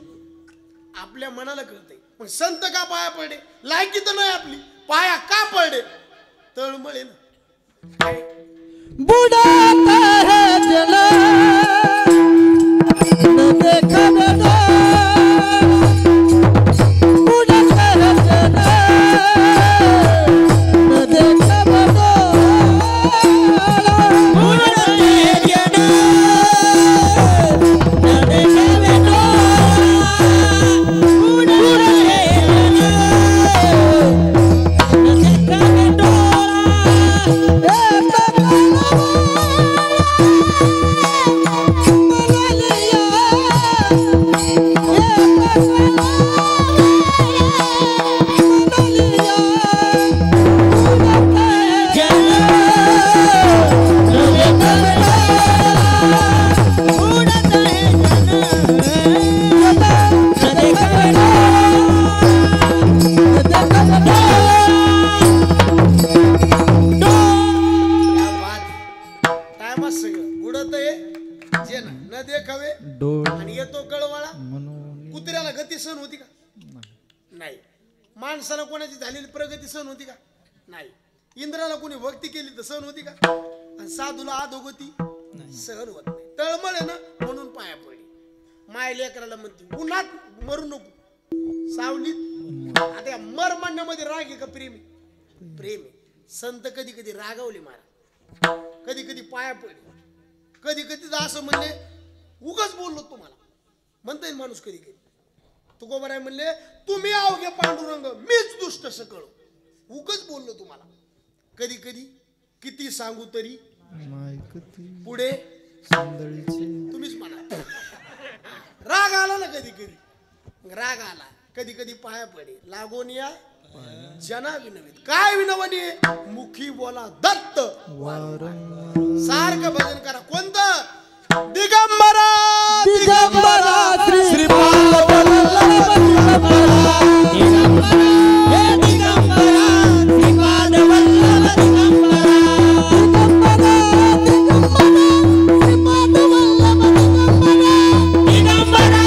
Speaker 1: आपल्या मनाला कळते. पण संत का पाया पडे? लायकी तर नाही आपली, पाया का पडे? तळमळे ना.
Speaker 3: बुढ़ाता है जला न देखा बना, बुढ़ाता है जला न देखा बना, बुढ़ाता है जला न देखा बना, बुढ़ाता है जला न देखा बना.
Speaker 1: आणि येतो कळवाळा. कुत्र्याला गती सहन होती का? नाही. माणसाला कोणाची झालेली प्रगती सहन होती का? नाही. इंद्राला कोणी भक्ती केली तर सहन होती का? आणि साधूला अधोगती सहन होत नाही. तळमळ आहे ना म्हणून पाया पडली. माय लेकराला म्हणते उन्हात मरू नको सावलीत. आता या मर म्हणण्यामध्ये राग आहे का प्रेम आहे? प्रेम आहे. संत कधी कधी रागावले मारा, कधी कधी पाया पडले, कधी कधी असं म्हणले उगाच बोललो तुम्हाला म्हणता येईल माणूस. कधी कधी तुकोबाराय म्हणले तुम्ही अवघे पांडुरंग मीच दुष्ट सकळ, उगाच बोललो तुम्हाला. कधी कधी किती सांगू तरी पुढे तुम्हीच म्हणा. राग आला ना कधी कधी, राग आला कधी कधी पाया पडे लागून या जना विनवीत. काय विनवणी? मुखी बोला दत्त सारखं भजन करा. कोणतं? दिगंबरा
Speaker 3: दिगंबरा श्रीपाद वल्लभ दिगंबरा,
Speaker 2: हे दिगंबरा श्रीपाद वल्लभ दिगंबरा,
Speaker 3: दिगंबरा दिगंबरा श्रीपाद वल्लभ दिगंबरा,
Speaker 2: दिगंबरा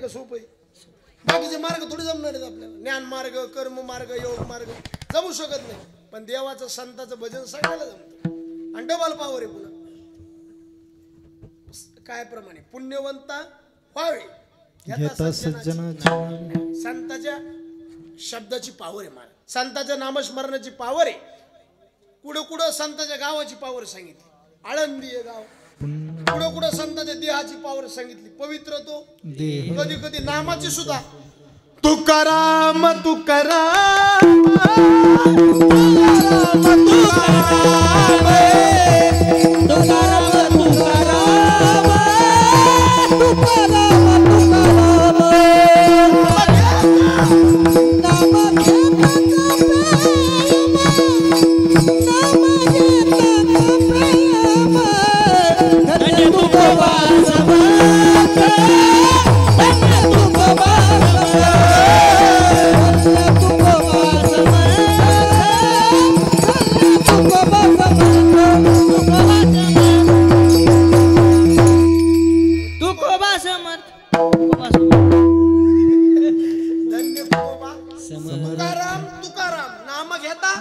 Speaker 1: सोपं आहे. बाकीचे मार्ग थोडी जमणार आहेत आपल्याला. ज्ञान मार्ग, कर्म मार्ग, योग मार्ग जमू शकत नाही. पण देवाचं संताचं भजन सगळ्याला जमतं आणि डबल पावर आहे. पुन्हा काय प्रमाणे पुण्यवंता व्हावे
Speaker 2: घेता सज्जनाची
Speaker 1: संताच्या शब्दाची पावर आहे. महाराज संताच्या नामस्मरणाची पावर आहे. कुठं कुठं संताच्या गावाची पावर सांगितली. आळंदी हे गाव. कुठं कुठं संताच्या देहाची पावर सांगितली. पवित्र तो
Speaker 2: देह
Speaker 1: कधी कधी नामाची सुद्धा. तुकाराम तुकाराम तुकाराम तुकाराम नाम घेता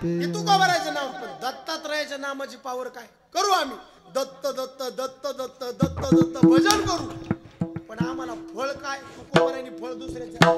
Speaker 1: हे तुकोबारायचं नाव. पण दत्तात्रयाच्या नामाची पावर काय करू आम्ही. दत्त दत्त दत्त दत्त दत्त दत्त भजन करू. पण आम्हाला फळ काय. तुकोबारायनी फळ दुसऱ्याच्या.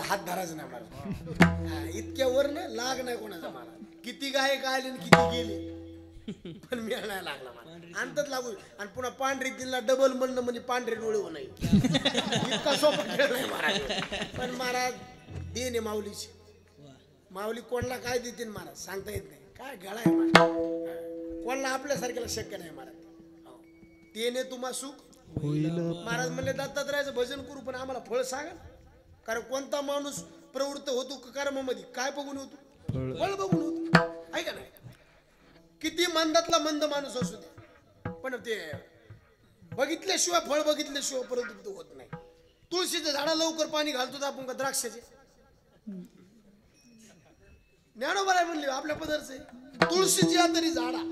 Speaker 1: हात धरायचं नाही महाराज. इतक्या वर ना लाग नाही कोणाचा महाराज. किती गायक आले आणि किती गेले पण मेळ नाही लागला मला. अंतच लागू. आणि पुन्हा पांढरी तिला डबल म्हणणं म्हणजे पांढरे डोळे होणं इतका सोपा खेळ नाही महाराज. पण महाराज देणे माऊलीची. माऊली कोणाला काय देते महाराज सांगता येत नाही. काय गळा आहे महाराज. कोणाला आपल्यासारख्याला शक्य नाही महाराज. देणे तुम्हा सुख
Speaker 2: होईल.
Speaker 1: महाराज म्हणले दत्तात्रयाचं भजन करू पण आम्हाला फळ सांगा. कारण कोणता माणूस प्रवृत्त होतो कर्मामध्ये काय बघून होतो. फळ बघून होतो. आहे का नाही. किती मंदातला मंद माणूस असू दे पण ते बघितल्याशिवाय फळ बघितल्याशिवाय प्रवृत्त होत नाही. तुळशीच्या झाडा लवकर पाणी घालतो आपण का द्राक्षाचे. ज्ञानोबा आहे म्हणले आपल्या पदरचे. तुळशीची या तरी झाडा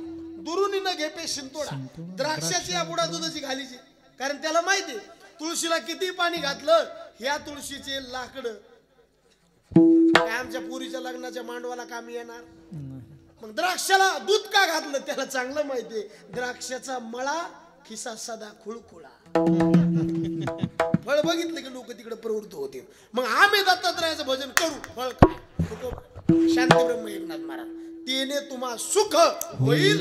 Speaker 1: दुरुनी न घेपे शिंतोडा. द्राक्षाची या बुडा दुधाची घालीची. कारण त्याला माहिती तुळशीला किती पाणी घातलं ह्या तुळशीचे लाकड आमच्या पुरीच्या लग्नाच्या मांडवाला कामी येणार. मग द्राक्षाला दूध का घातलं त्याला चांगलं माहितीये. द्राक्षाचा मळा खिसा सदा खुळखुळा. बघितलं की लोक तिकडे प्रवृत्त होते. मग आम्ही दत्तात्रयाचं भजन करू, फळ काय? शांती ब्रह्म एकनाथ महाराज, तेने तुम्हा सुख होईल.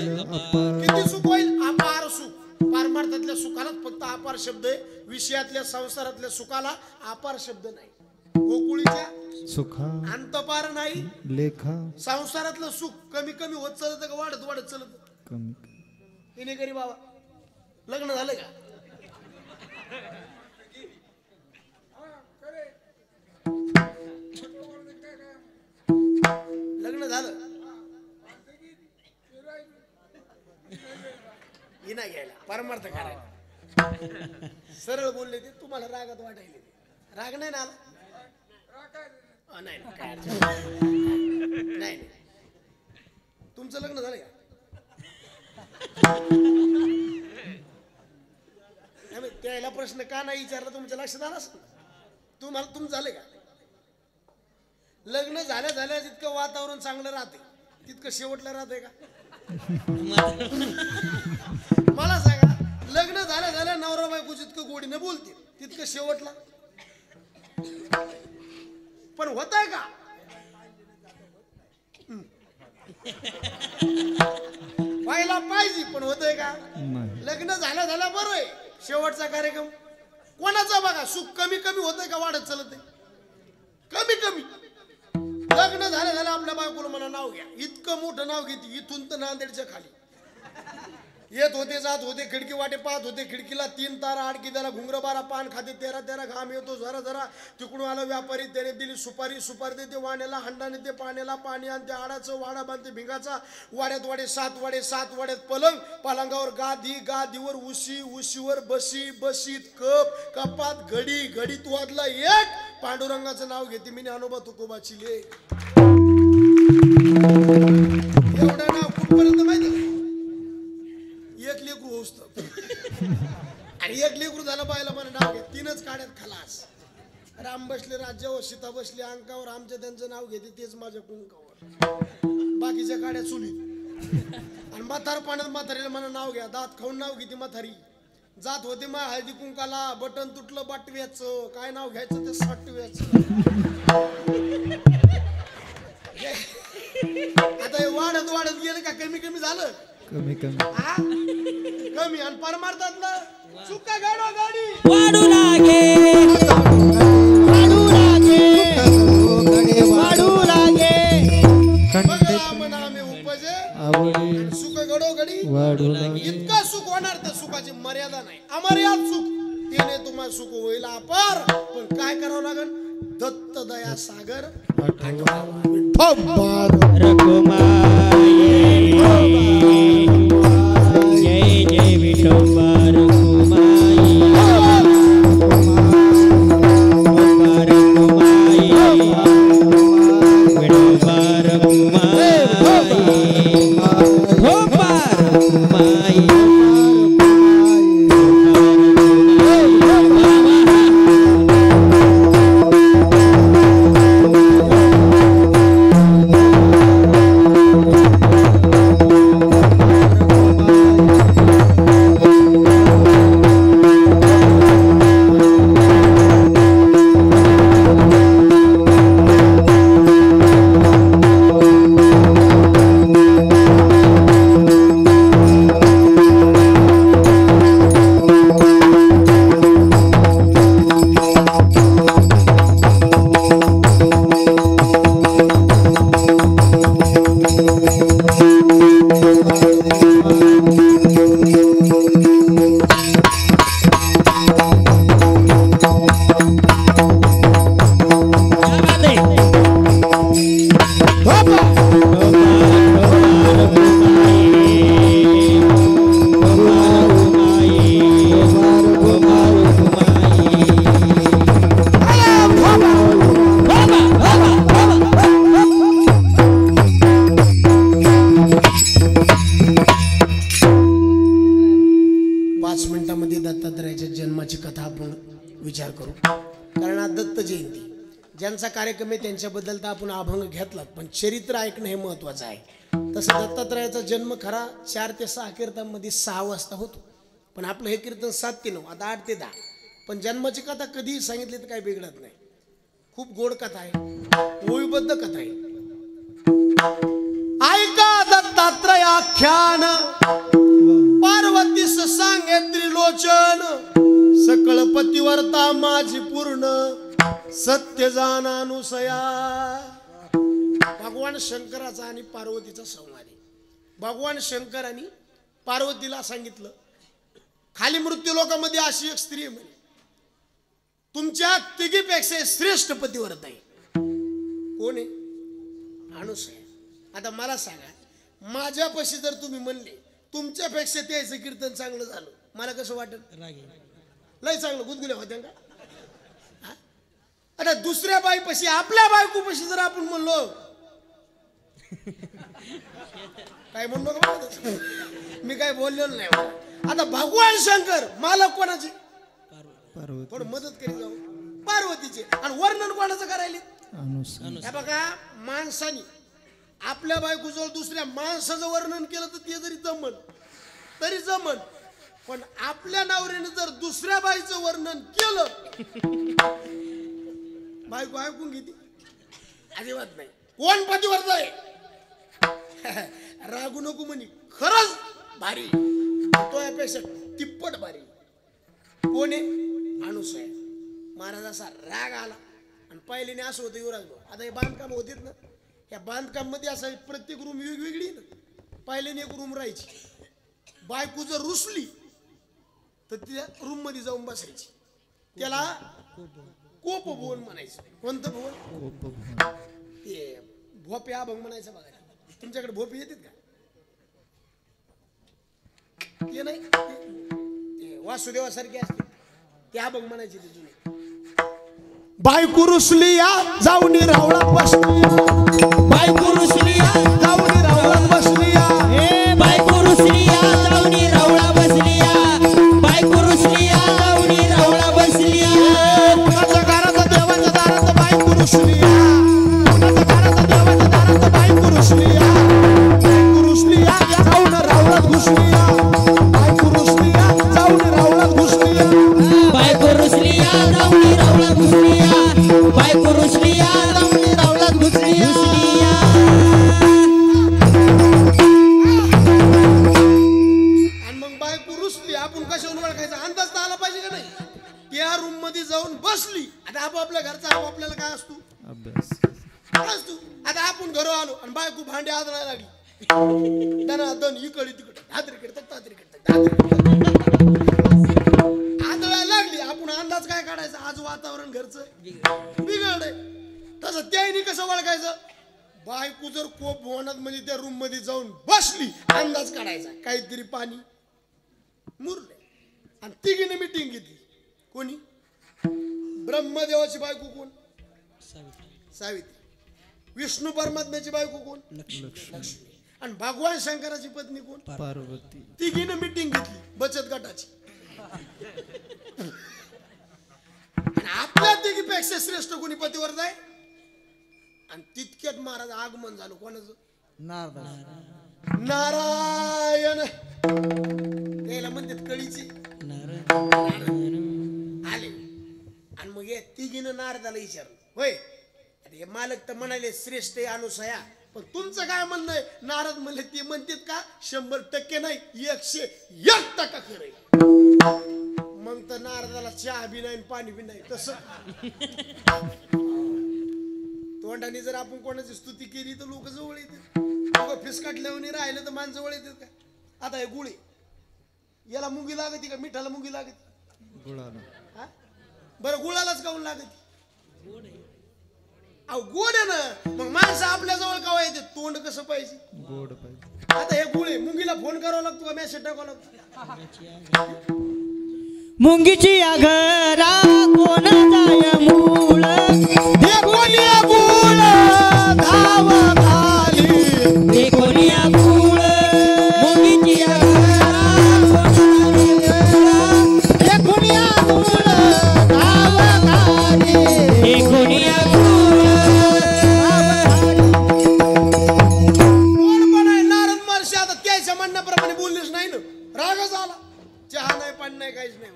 Speaker 1: किती सुख होईल? अपार सुख. पारमार्थातल्या सुखालाच फक्त अपार शब्द आहे, विषयातल्या संसारातल्या सुखाला अपार शब्द नाही. गोकुळीच्या
Speaker 4: सुखा
Speaker 1: अंतपार नाही.
Speaker 4: लेखा
Speaker 1: संसारातलं सुख कमी कमी होत चालत का वाढत वाढत चालत?
Speaker 4: कमी
Speaker 1: तिने करी बाबा लग्न झालं का? लग्न झालं हिना घ्यायला परमार्थ करायला. सरळ बोलले ते, तुम्हाला रागात वाटायले ते. राग नाही ना आला? नाही ना, काय अडचण नाही. नाही तुमचं लग्न झालं का? त्याला प्रश्न का नाही विचारला तुमच्या लक्षात आला? तुम्हाला तुमचं झालं का? लग्न झाल्या झाल्या जितकं वातावरण चांगलं राहते तितकं शेवटला राहते का? मला सांगा, लग्न झाल्या झाल्या नवरा बायको जितकं गोडीने बोलते तितकं शेवटला पण होत आहे का? व्हायला पाहिजे पण होतंय का? लग्न झाल्या झाल्या बरं आहे, शेवटचा कार्यक्रम कोणाचा बघा, सुख कमी कमी होतंय का वाढत चालत आहे? कमी कमी. लग्न झालं झालं आपल्या बायकोला मला नाव घ्या, इतकं मोठं नाव घेते, इथून तर नांदेडच्या खाली येत होते जात होते, खिडकी वाटे पाहत होते, खिडकीला 3 तारा आडकी, त्याला घुंगर 12 पान खाते, 13 घाम येतो जरा जरा. तिकडून आला व्यापारी, त्याने दिली सुपारी, सुपारी देते वाण्याला, हंडाने ते पाण्याला पाणी आणते, आडाचं वाडा बांधते भिंगाचा, वाड्यात वाडे 7 वाडे, 7 वाड्यात पलंग, पलंगावर गादी, गादीवर उशी, उशीवर बशी, बशीत कप, कपात घडी, घडीत वाजला एक, पांडुरंगाचं नाव घेते मी ज्ञानोबा तुकोबाची लेक. एवढं नाव कुठपर्यंत माहिती? एक लेकरू होत आणि एक लेकरू झालं पाहिलं मला नाव घे, 3च काड्यात खलास. राम बसले राज्यावर, सीता बसले अंकावर, आमचं त्यांचं नाव घेते तेच माझ्या कुंकावर, बाकीच्या काड्या चुलीत. आणि म्हातार पाण्यात म्हातारीला मला नाव घ्या, दात खाऊन नाव घेते म्हातारी. जात होते मा हळदी कुंकाला, बटन तुटलं बाटव्याचं, काय नाव घ्यायचं ते साटव्याचं. आता हे वाढत वाढत गेलं का कमी कमी झालं?
Speaker 4: कमी कमी
Speaker 1: कमी. आणि परमार्थातलं सुका गाडो गाडी
Speaker 3: वाढू लागे, वाढू लागे, वाढू लागे.
Speaker 1: मग राम नामे उपजे
Speaker 4: आवडी
Speaker 1: सुख गडो गडी
Speaker 4: वाढू
Speaker 1: इतका सुख होणार, त्या सुखाची मर्यादा नाही. अमर्याद सुख, त्याने तुम्हाला सुख होईल अपार. पण काय करावं लागेल? दत्त दया सागर
Speaker 3: रघुमाई जय जय विठोबा रघुमाई, रघुमाई विठोबा रघुमाई, विठोबा रघुमाई.
Speaker 1: विचार करू. कारण आज दत्त जयंती ज्यांचा कार्यक्रम आहे त्यांच्याबद्दल तर आपण अभंग घेतलात, पण चरित्र ऐकणं हे महत्वाचं आहे. तसं दत्तात्रयाचा जन्म खरा 4 ते 6 कीर्तनामध्ये 6 वाजता होतो, पण आपलं हे कीर्तन 7 ते 9, आता 8 ते 10. पण जन्माची कथा कधीही सांगितली तर काही बिघडत नाही. खूप गोड कथा आहे, ओळीबद्ध कथा आहे. ऐका दत्तात्रय आख्यान, पार्वतीस सांगे त्रिलोचन, सकळ पतिवर्ता माझी पूर्ण, सत्य जाणानुसया. भगवान शंकराचा आणि पार्वतीचा संवाद आहे. भगवान शंकरांनी पार्वतीला सांगितलं, खाली मृत्यू लोकांमध्ये अशी एक स्त्री आहे म्हणे, तुमच्या तिघीपेक्षा श्रेष्ठ पतिव्रता आहे. कोण आहे? अनुसया. आता मला सांगा, माझ्यापाशी जर तुम्ही म्हणले तुमच्यापेक्षा त्याचं कीर्तन चांगलं झालं, मला कसं वाटेल? लय चांगलं गुदगुल्या होत्या का? आता दुसऱ्या बाईपाशी, आपल्या बायकोपाशी जर आपण म्हणलो, काय म्हणलो का? मी काय बोललेलो नाही. आता भगवान शंकर मालक कोणाचे? थोडं मदत करी जाऊ, पार्वतीचे. आणि वर्णन कोणाचं करायले? हे बघा, माणसाने आपल्या बायकोजवळ दुसऱ्या माणसाचं वर्णन केलं तर ते जरी जमन तरी जमन, पण आपल्या नवऱ्याने जर दुसऱ्या बाईचं वर्णन केलं, बायको ऐकून घेते? अजिबात नाही. कोण पतिव्रता आहे? रागू नको म्हणी, खरंच भारी, तो यापेक्षा तिप्पट भारी. कोण आहे? अनुसया. महाराज असा राग आला आणि पहिल्याने असं होतं, युवराज भाऊ, आता हे बांधकाम होते ना, या बांधकाम मध्ये असं प्रत्येक रूम वेगवेगळी ना, पहिल्याने एक रूम राहायची. बायको जर रुसली तर त्या रूम मध्ये जाऊन बसायची. त्याला कोप भवन म्हणायचं. कोणतं भवन? ते भोपे अभंग म्हणायचं. बघा, तुमच्याकडे भोपे येतात का? ते नाही, ते वासुदेवासारखे असते, ते अभंग म्हणायचे ते जुने. बायको रुसली या जाऊन रावळात बसली, बायको रुसली या जाऊन रावळात बसली,
Speaker 2: ए बायको रुसली या जाऊन रावळा बसली, बायको रुसली या जाऊन रावळा बसली.
Speaker 1: कुणाच्या घरात देवाच्या दारात बायको रुसली, कुणाच्या घरात देवाच्या दारात बायको रुसली, बायको रुसली जाऊन रावळात घुसली, बायको रुसली जाऊन रावळात घुसली,
Speaker 2: बायको रुसली या जाऊन रावळा घुसली, बायको रुसली या जाऊन रावळा घुसली.
Speaker 1: आणि मग बायको रुसली, आपण कशावर ओळखायचं? अंदाज तर आला पाहिजे का नाही? त्या रूम मध्ये जाऊन बसली. आता आपापल्या घरचा आपल्याला काय असतो? काय असतो? आता आपण घरी आलो आणि बायको भांडे आदळायला लागली, दना दन इकडे तिकडे आदळायला लागली. आपण अंदाज काय काढायचा? आज वातावरण घरचं बिघडलंय. तसं त्याने कसं ओळखायचं? बायको जर कोप भवनात म्हणजे त्या रूम मध्ये जाऊन बसली, अंदाज काढायचा काहीतरी पाणी मुरले. आणि तिघीने मिटिंग घेतली. कोणी? ब्रह्मदेवाची बायको कोण? सावित्री. विष्णू परमात्म्याची बायको कोण? लक्ष्मी. आणि भगवान शंकराची पत्नी कोण? पार्वती. तिघीने मिटिंग घेतली बचत गटाची. आणि आपल्या तिघीपेक्षा श्रेष्ठ कोणी पतिव्रता आहे? आणि तितक्यात महाराज आगमन झालं. कोणाचं? नारायण. त्याला म्हणतात कळीची. आले आणि मग हे तिघीनं नारदाला विचारलं, होय हे मालक तर म्हणाले श्रेष्ठ आहे अनुसया, पण तुमचं काय म्हणणं आहे? नारद म्हणले ते म्हणतात का 100% नाही, 101% खरंय. मग तर नारदाला चहा बी नाही पाणी बी नाही. तसं तोंडाने जर आपण कोणाची स्तुती केली तर लोक जवळ येतात. फिसकाटल्यावर राहिलं तर माणसं जवळ येतात का? आता हे गुळे, याला मुंगी लागती का? मिठाला मुंगी लागती? गुळाला. बरं गुळालाच काऊन लागती? अहो गोड आहे ना. मग माणसं आपल्या जवळ कावा येते? तोंड कसं पाहिजे? गोड पाहिजे. आता हे गुळे, मुंगीला फोन करावा लागतो का मेसेज टाकावा लागतो?
Speaker 2: मुंगीची या घरा कोण जाय मूळ,
Speaker 1: हे कोणी गुळ धावा खाली,
Speaker 2: हे कोणी या मूळ. मुंगीची या घरा
Speaker 1: हे कोणी गुळ धावा खाली,
Speaker 2: हे कोणी या
Speaker 1: कोण पण आहे? नारद महर्षी आता त्याच्या म्हणण्याप्रमाणे बोललेच नाही ना. रागच आला. चहा नाही पाणी नाही काहीच नाही.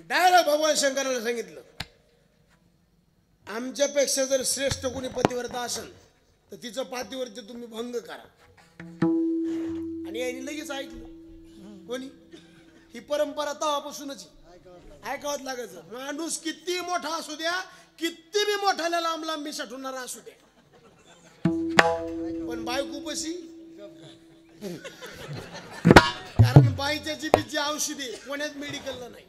Speaker 1: डायरेक्ट भगवान शंकर श्रेष्ठ कोणी पतिव्रता असेल तर तिचं पातिव्रत्य तुम्ही भंग करा. आणि यांनी लगेच ऐकलं. कोणी? ही परंपरा तेव्हापासूनच ऐकावत लागायचं. माणूस किती मोठा असू द्या, किती बी मोठ्याला लांब लांब मी सठवणारा असू द्या, पण बायको पशी. कारण बाईच्या जीबीची औषधे कोण्याच मेडिकलला नाही.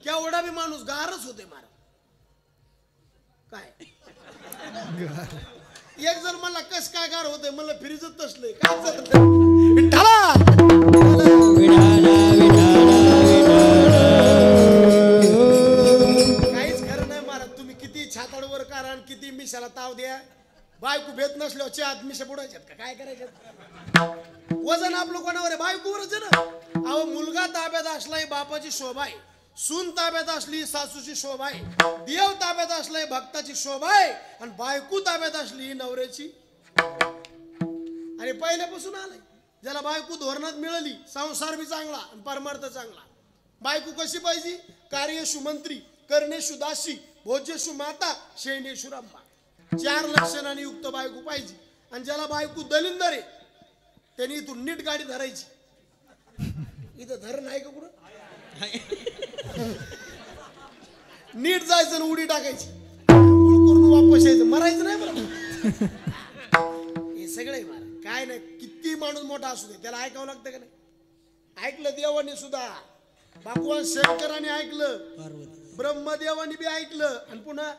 Speaker 1: केवढा बी माणूस गारच होते मारा. काय एक जण मला कस काय गार होते, मला फ्रीजच तसलंय काय चालत.
Speaker 3: विठाला
Speaker 1: काहीच खरं नाही मारा. तुम्ही किती छाताडवर करा, किती मिशाला ताव द्या, बायको भेट नसल्यावर चात मिशा बुडायच्यात का? काय करायच्यात? वजन आपलं कोणावर आहे? बायकोवरच आहे ना. अहो मुलगा ताब्यात असलाय बापाची शोभा आहे, सून ताब्यात असली सासूची शोभा आहे, देव ताब्यात असलाय भक्ताची शोभा आहे, आणि बायको ताब्यात असली नवऱ्याची. आणि पहिल्यापासून आलंय ज्याला बायको धोरणात मिळाली, संसार बी चांगला आणि परमार्थ चांगला. बायको कशी पाहिजे? कार्येषु मंत्री, कर्णेषु दासी, भोज्येषु माता, शयनेषु रंभा. 4 लक्षणांनी युक्त बायको पाहिजे. आणि ज्याला बायको दलिंदर आहे त्यांनी इथून नीट गाडी धरायची. इथं धरण आहे का कुठं? नीट जायचं आणि उडी टाकायची, करून वापस यायचं, मरायचं नाही बरं. हे सगळं आहे मारा. काय नाही, किती माणूस मोठा असू दे त्याला ऐकावं लागतं का नाही? ऐकलं देवाने सुद्धा, भगवान शंकराने ऐकलं, ब्रह्मदेवाने बी ऐकलं, आणि पुन्हा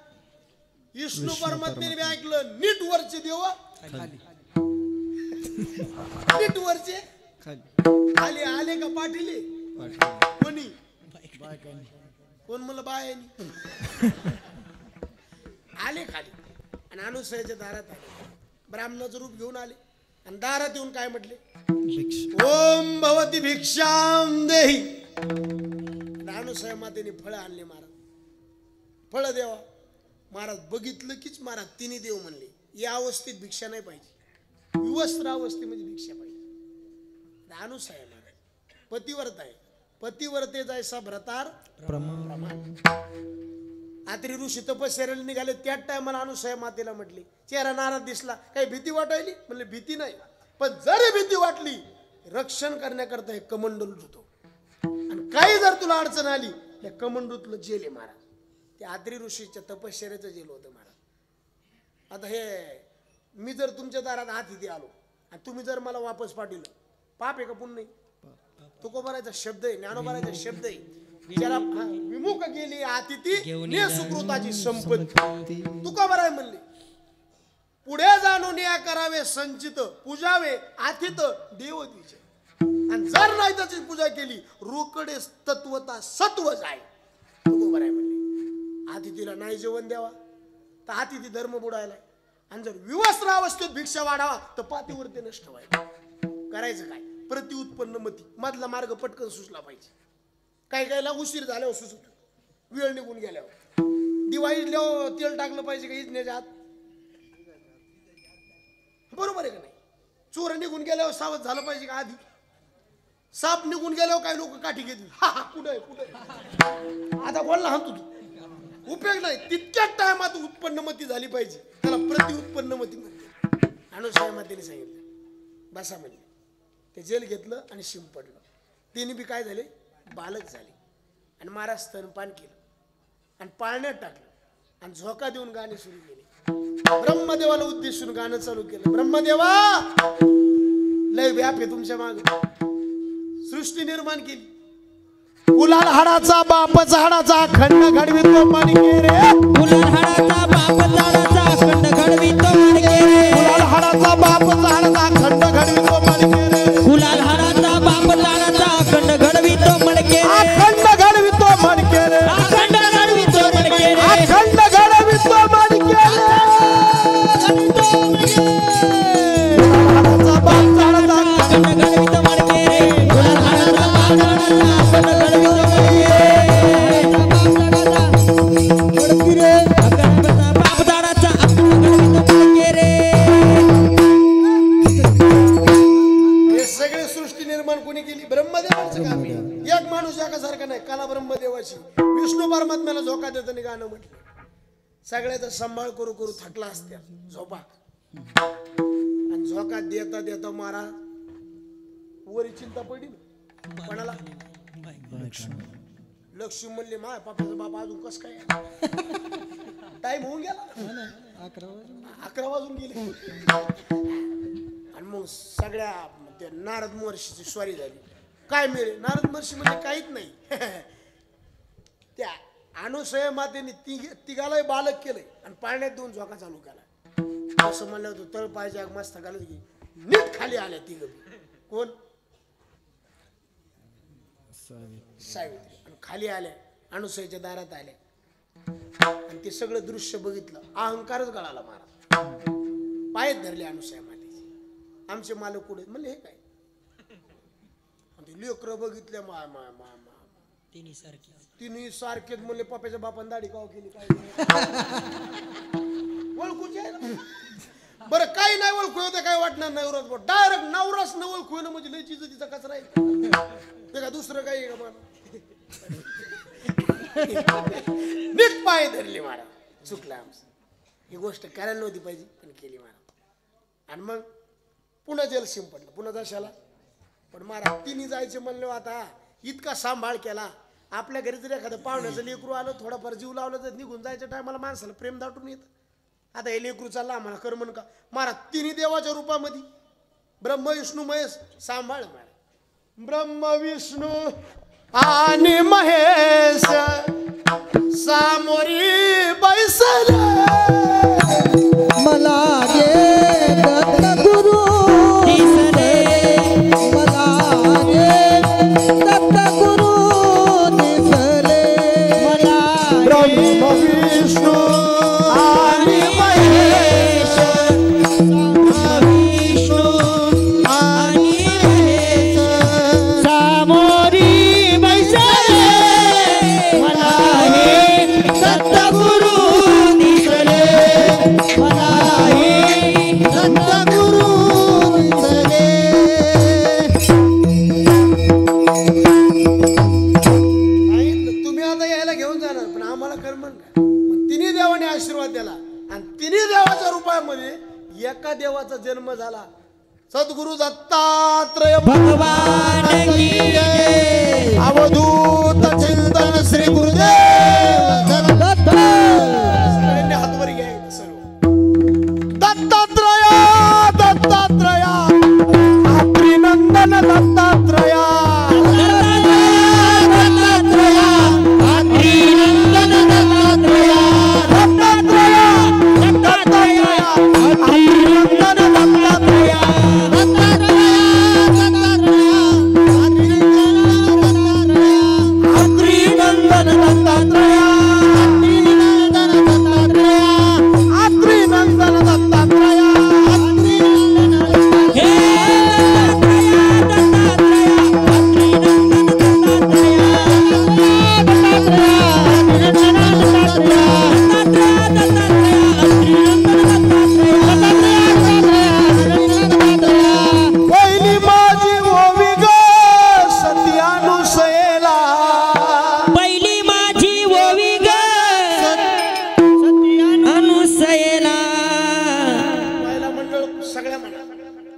Speaker 1: विष्णू परमात्म्याने बी ऐकलं. नीट वरचे देव नीट वरचे खाली आले का पाठीले? कोणी? कोण? म्हणलं बायानी आले खाली आणि अनुसयाच्या दारात आले. ब्राह्मणाचं रूप घेऊन आले आणि दारात येऊन काय म्हटले? ओम भवती भिक्षाम देही. अनुसया मातेने फळं आणले महाराज. फळं देवा. महाराज बघितलं कीच महाराज तिने देव म्हणले या अवस्थेत भिक्षा नाही पाहिजे, विवस्त्र अवस्थेमध्ये भिक्षा पाहिजे. अनुसया महाराज पतिव्रत आहे, पतिव्रते जायसा भ्रतार प्रमाण. आत्री ऋषी तपश्चर्याला निघाले त्याच टायमाला अनुसया मातेला म्हटली, चेहरा नाराज दिसला, काही भीती वाटायली? म्हणले भीती नाही, पण जरी भीती वाटली रक्षण करण्याकरता हे कमंडल होतो, आणि काही जर तुला अडचण आली या कमंडूतलं जेल आहे महाराज. ते आत्री ऋषीच्या तपश्चर्याचं जेल होतं महाराज. आता हे मी जर तुमच्या दारात हाती आलो आणि तुम्ही जर मला वापस पाठवलं, पाप आहे का पुण्य नाही? तुकोबाराचा शब्द आहे, ज्ञानोबाराचा शब्द आहे, ज्याला विमुख गेली अतिथी ने सुकृताची संपत्ती. तुकोबाराय म्हणले पुढे जाणून या करावे संचित, पूजावे आतिथ देवतीचे, आणि जर नाही त्याची पूजा केली रोकडे तत्वता सत्व जाय. तुकोबाराय म्हणले अतिथीला नाही जेवण द्यावा तर अतिथी धर्म बुडायला, आणि जर विवस्त्र अवस्थेत भिक्षा वाढावा तर पातिव्रत्य नष्ट व्हायला. करायचं काय? प्रति उत्पन्न मती, मधला मार्ग पटकन सुचला पाहिजे. काही काहीला उशीर झाल्यावर सुचतो, वेळ निघून गेल्यावर. दिवाळीला तेल टाकलं पाहिजे का इजण्याच्या आत? बरोबर आहे का नाही? चोर निघून गेल्यावर सावध झालं पाहिजे का आधी? साप निघून गेल्यावर काही लोक काठी घेतील, हा हा कुठे कुठे आता कोणला हाणतो तू? उपयोग नाही. तितक्याच टायमात उत्पन्नमती झाली पाहिजे, त्याला प्रति उत्पन्नमती म्हणते. अनुसया मातेने सांगितलं बसा म्हणजे. ते जेल घेतलं आणि शिम पडलं. तिने बी काय झाले? बालक झाले. आणि महाराज स्तनपान केलं आणि पाळण्यात टाकलं आणि झोका देऊन गाणे सुरू केले. ब्रह्मदेवाला उद्देशून गाणं चालू केलं. ब्रह्मदेवा लय व्याप आहे तुमच्या माग. सृष्टी निर्माण केली. कुलाल हाडाचा बाप झाडाचा खंड घडवितो माणके रे.
Speaker 3: कुलाल हाडाचा बाप झाडाचा खंड घडवितो माणके रे.
Speaker 1: कुलाल हाडाचा बाप झाडाचा खंड घडवितो माणके रे.
Speaker 3: कुलाल हाडाचा बाप झाडाचा खंड घडवितो माणके रे.
Speaker 1: अखंड घडवितो माणके रे.
Speaker 3: अखंड घडवितो माणके रे.
Speaker 1: अखंड घडवितो माणके रे. हाडाचा बाप झाडाचा
Speaker 3: खंड घडवितो माणके रे. कुलाल हाडाचा बाप झाडाचा खंड घडवितो माणके रे. बाप झाडाचा बाप झाडाचा
Speaker 1: सगळ्याचा सांभाळ करू करू थकला असत्या झोपा आणि झोका देता देता मारा वरी चिंता पडली ना कोणाला लक्ष्मी म्हणले मा पापाचा बाबा अजून कस काय टाइम होऊन गेला 11 वाजून गेले आणि मग सगळ्या त्या नारद महर्षीची स्वारी झाली काय मिळेल नारद महर्षी म्हणजे काहीच नाही त्या अनुसया मातेने तिघालाही बालक केलंय आणि पाण्यात देऊन झोका चालू केला असं म्हणलं होतं तळ पाहिजे मस्त घालत की नीट खाली आल्या तिघ कोण सावित्री आणि खाली आल्या अनुसयाच्या दारात आल्या आणि ते सगळं दृश्य बघितलं अहंकारच गळाला मारा पायच धरले अनुसया मातेचे आमचे मालक कुठे म्हणले हे काय लेकर बघितले मा मा मा मा तिन्ही सारखेच म्हणले पप्याच्या बापान दाढी काव केली काय ओळखूच आहे ना बरं काही नाही ओळखू होते काय वाटणार नवराच डायरेक्ट नवराच न ओळखू ना म्हणजे लय चिज तिचा कचरा आहे ते का दुसरं काही का मला नीट पाय धरले मारा चुकला आमचं ही गोष्ट करायला नव्हती पाहिजे पण केली मारा आणि मग पुन्हा जेल शिंपडलं पुन्हा दशाला पण मारा तिन्ही जायचे म्हणले आता इतका सांभाळ केला आपल्या घरी जर एखादं पाहुण्याचं लेकरू आलं थोडंफार जीव लावलं तर निघून जायच्या टायमाला माणसाला प्रेम दाटून येतं आता हे लेकरू चालला आम्हाला करमन का मारा तिन्ही देवाच्या रूपामध्ये ब्रह्म विष्णू महेश सांभाळ मारा ब्रह्म विष्णू आणि महेश सामोरी बैसले
Speaker 2: मला रे दत्त गुरु दिसले मला रे दत्त गुरु दिसले मला
Speaker 1: ब्रह्म विष्णू आणि महेश
Speaker 2: विष्णू आणि महेश सामोरी बैसले मला हे दत्त गुरु दिसले मला हे दत्त गुरु दिसले
Speaker 1: तुम्ही आता यायला घेऊन जाणार पण आम्हाला करमन का मग तिन्ही देवाने आशीर्वाद दिला आणि तिन्ही देवाच्या रूपामध्ये एका देवाचा जन्म झाला सद्गुरु दत्तात्रय
Speaker 2: भगवान की जय
Speaker 1: अवधूत चिंतन श्री गुरुदेव
Speaker 2: दत्त
Speaker 1: सगळ्यांनी हातवर घ्यायचं सर्व दत्तात्रया दत्तात्रया अत्रिनंदन दत्तात्रया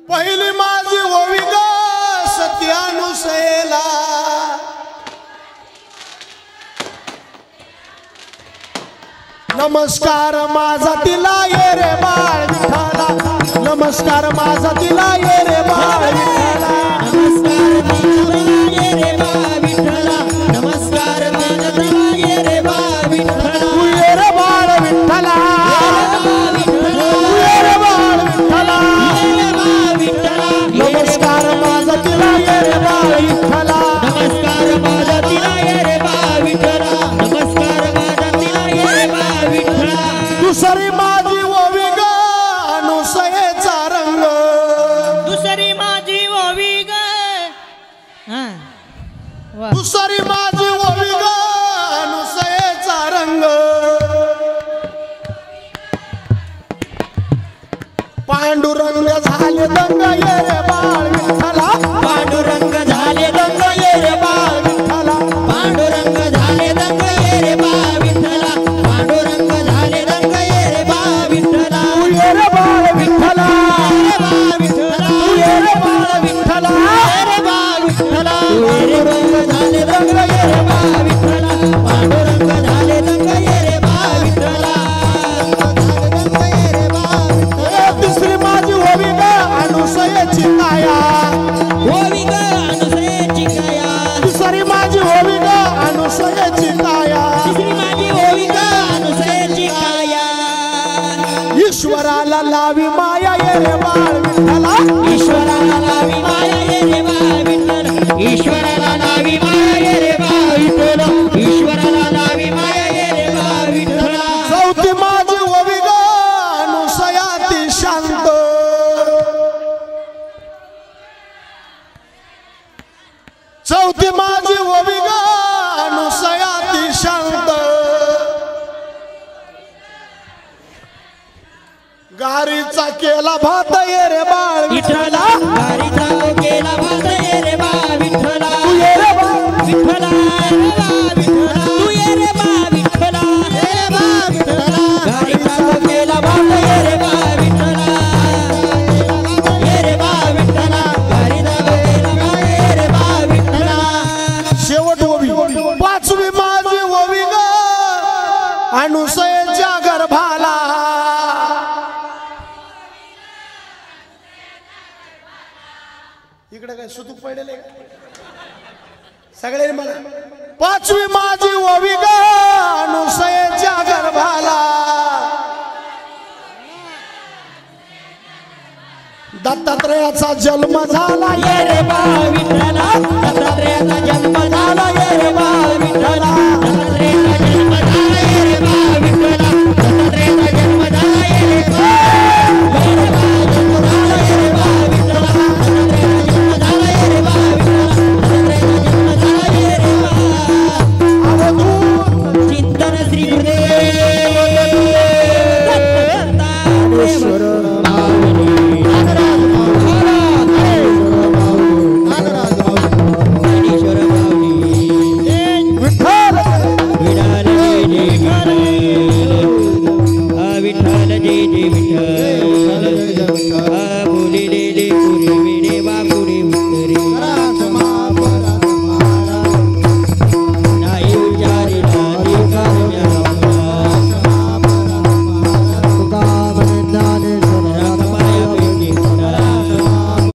Speaker 1: पहिली माझी ओवी ग सत्यानुसयेला नमस्कार माझा तिला ये रे बाळ विठाला नमस्कार माझा तिला ये रे बाळ विठाला
Speaker 2: नमस्कार माझा ये रे बाळ विठ्ठला नमस्कार माझा ये रे बाळ विठ्ठला
Speaker 1: तू ये रे बाळ विठ्ठला तू ये रे बाळ विठ्ठला नमस्कार माझा तिला ये रे बाळ विठ्ठला
Speaker 2: नमस्कार माझा तिला ये रे बाळ विठ्ठला नमस्कार माझा तिला ये रे बाळ विठ्ठला
Speaker 1: दुसरी माझी ओवी ग अनुसयेचा रंग
Speaker 2: दुसरी माझी ओवी ग
Speaker 1: दुसरी माझी ओवी ग अनुसयेचा रंग पांडुरंग झाले दंग ये रे बाळ विठ्ठला
Speaker 2: पांडुरंग झाले दंग ये रे बाळ
Speaker 1: विठ्ठला
Speaker 2: पांडुरंग झाले दंग ये रे बाळ विठ्ठला पांडुरंग झाले दंग
Speaker 1: ईश्वराला लावी माया ये रे बाळ विठ्ठला
Speaker 3: ईश्वराला लावी माया ये रे बाळ विठ्ठल ईश्वराला लावी माया ये रे बाळ विठ्ठल ईश्वराला लावी माया ये रे बाळ विठ्ठल
Speaker 1: चौथी माझी ओवी ग अनुसयाती शांत चौथी माझी ओवी ग अनुसयाती शांत गारीचा केला भात ये रे बाळ
Speaker 3: विठ्ठला गारीचा तो केला भात ये रे बाळ विठ्ठला
Speaker 1: तू ये रे बाळ
Speaker 3: विठ्ठला तू ये रे बाळ विठ्ठला रे बाळ विठ्ठला गारीचा तो केला भात ये रे बाळ विठ्ठला ये रे बाळ विठ्ठला गारीचा तो केला भात ये रे बाळ विठ्ठला
Speaker 1: शेवट ओवी पाचवी माझी ओवी ग अनुसयेच्या गर्भाला इकडे काय सुतूक पडलेलं आहे सगळे मला पाचवी माझी ओवी ग अनुसयेच्या गर्भाला दत्तात्रयाचा जन्म झाला
Speaker 3: ये रे बाळ विठ्ठला दत्तात्रेयाचा जन्म झाला ये रे बाळ विठ्ठला दत्तात्रेयाचा जन्म झाला ये रे बाळ विठ्ठला दत्तात्रेयाचा जन्म झाला ये रे बाळ जन्म झाला ये रे बाळ विठ्ठला दत्तात्रेयाचा जन्म झाला ये रे बाळ विठ्ठला दत्तात्रेयाचा जन्म झाला ये रे बाळ चिंतन श्री गुरुदेव दत्त
Speaker 1: ईश्वर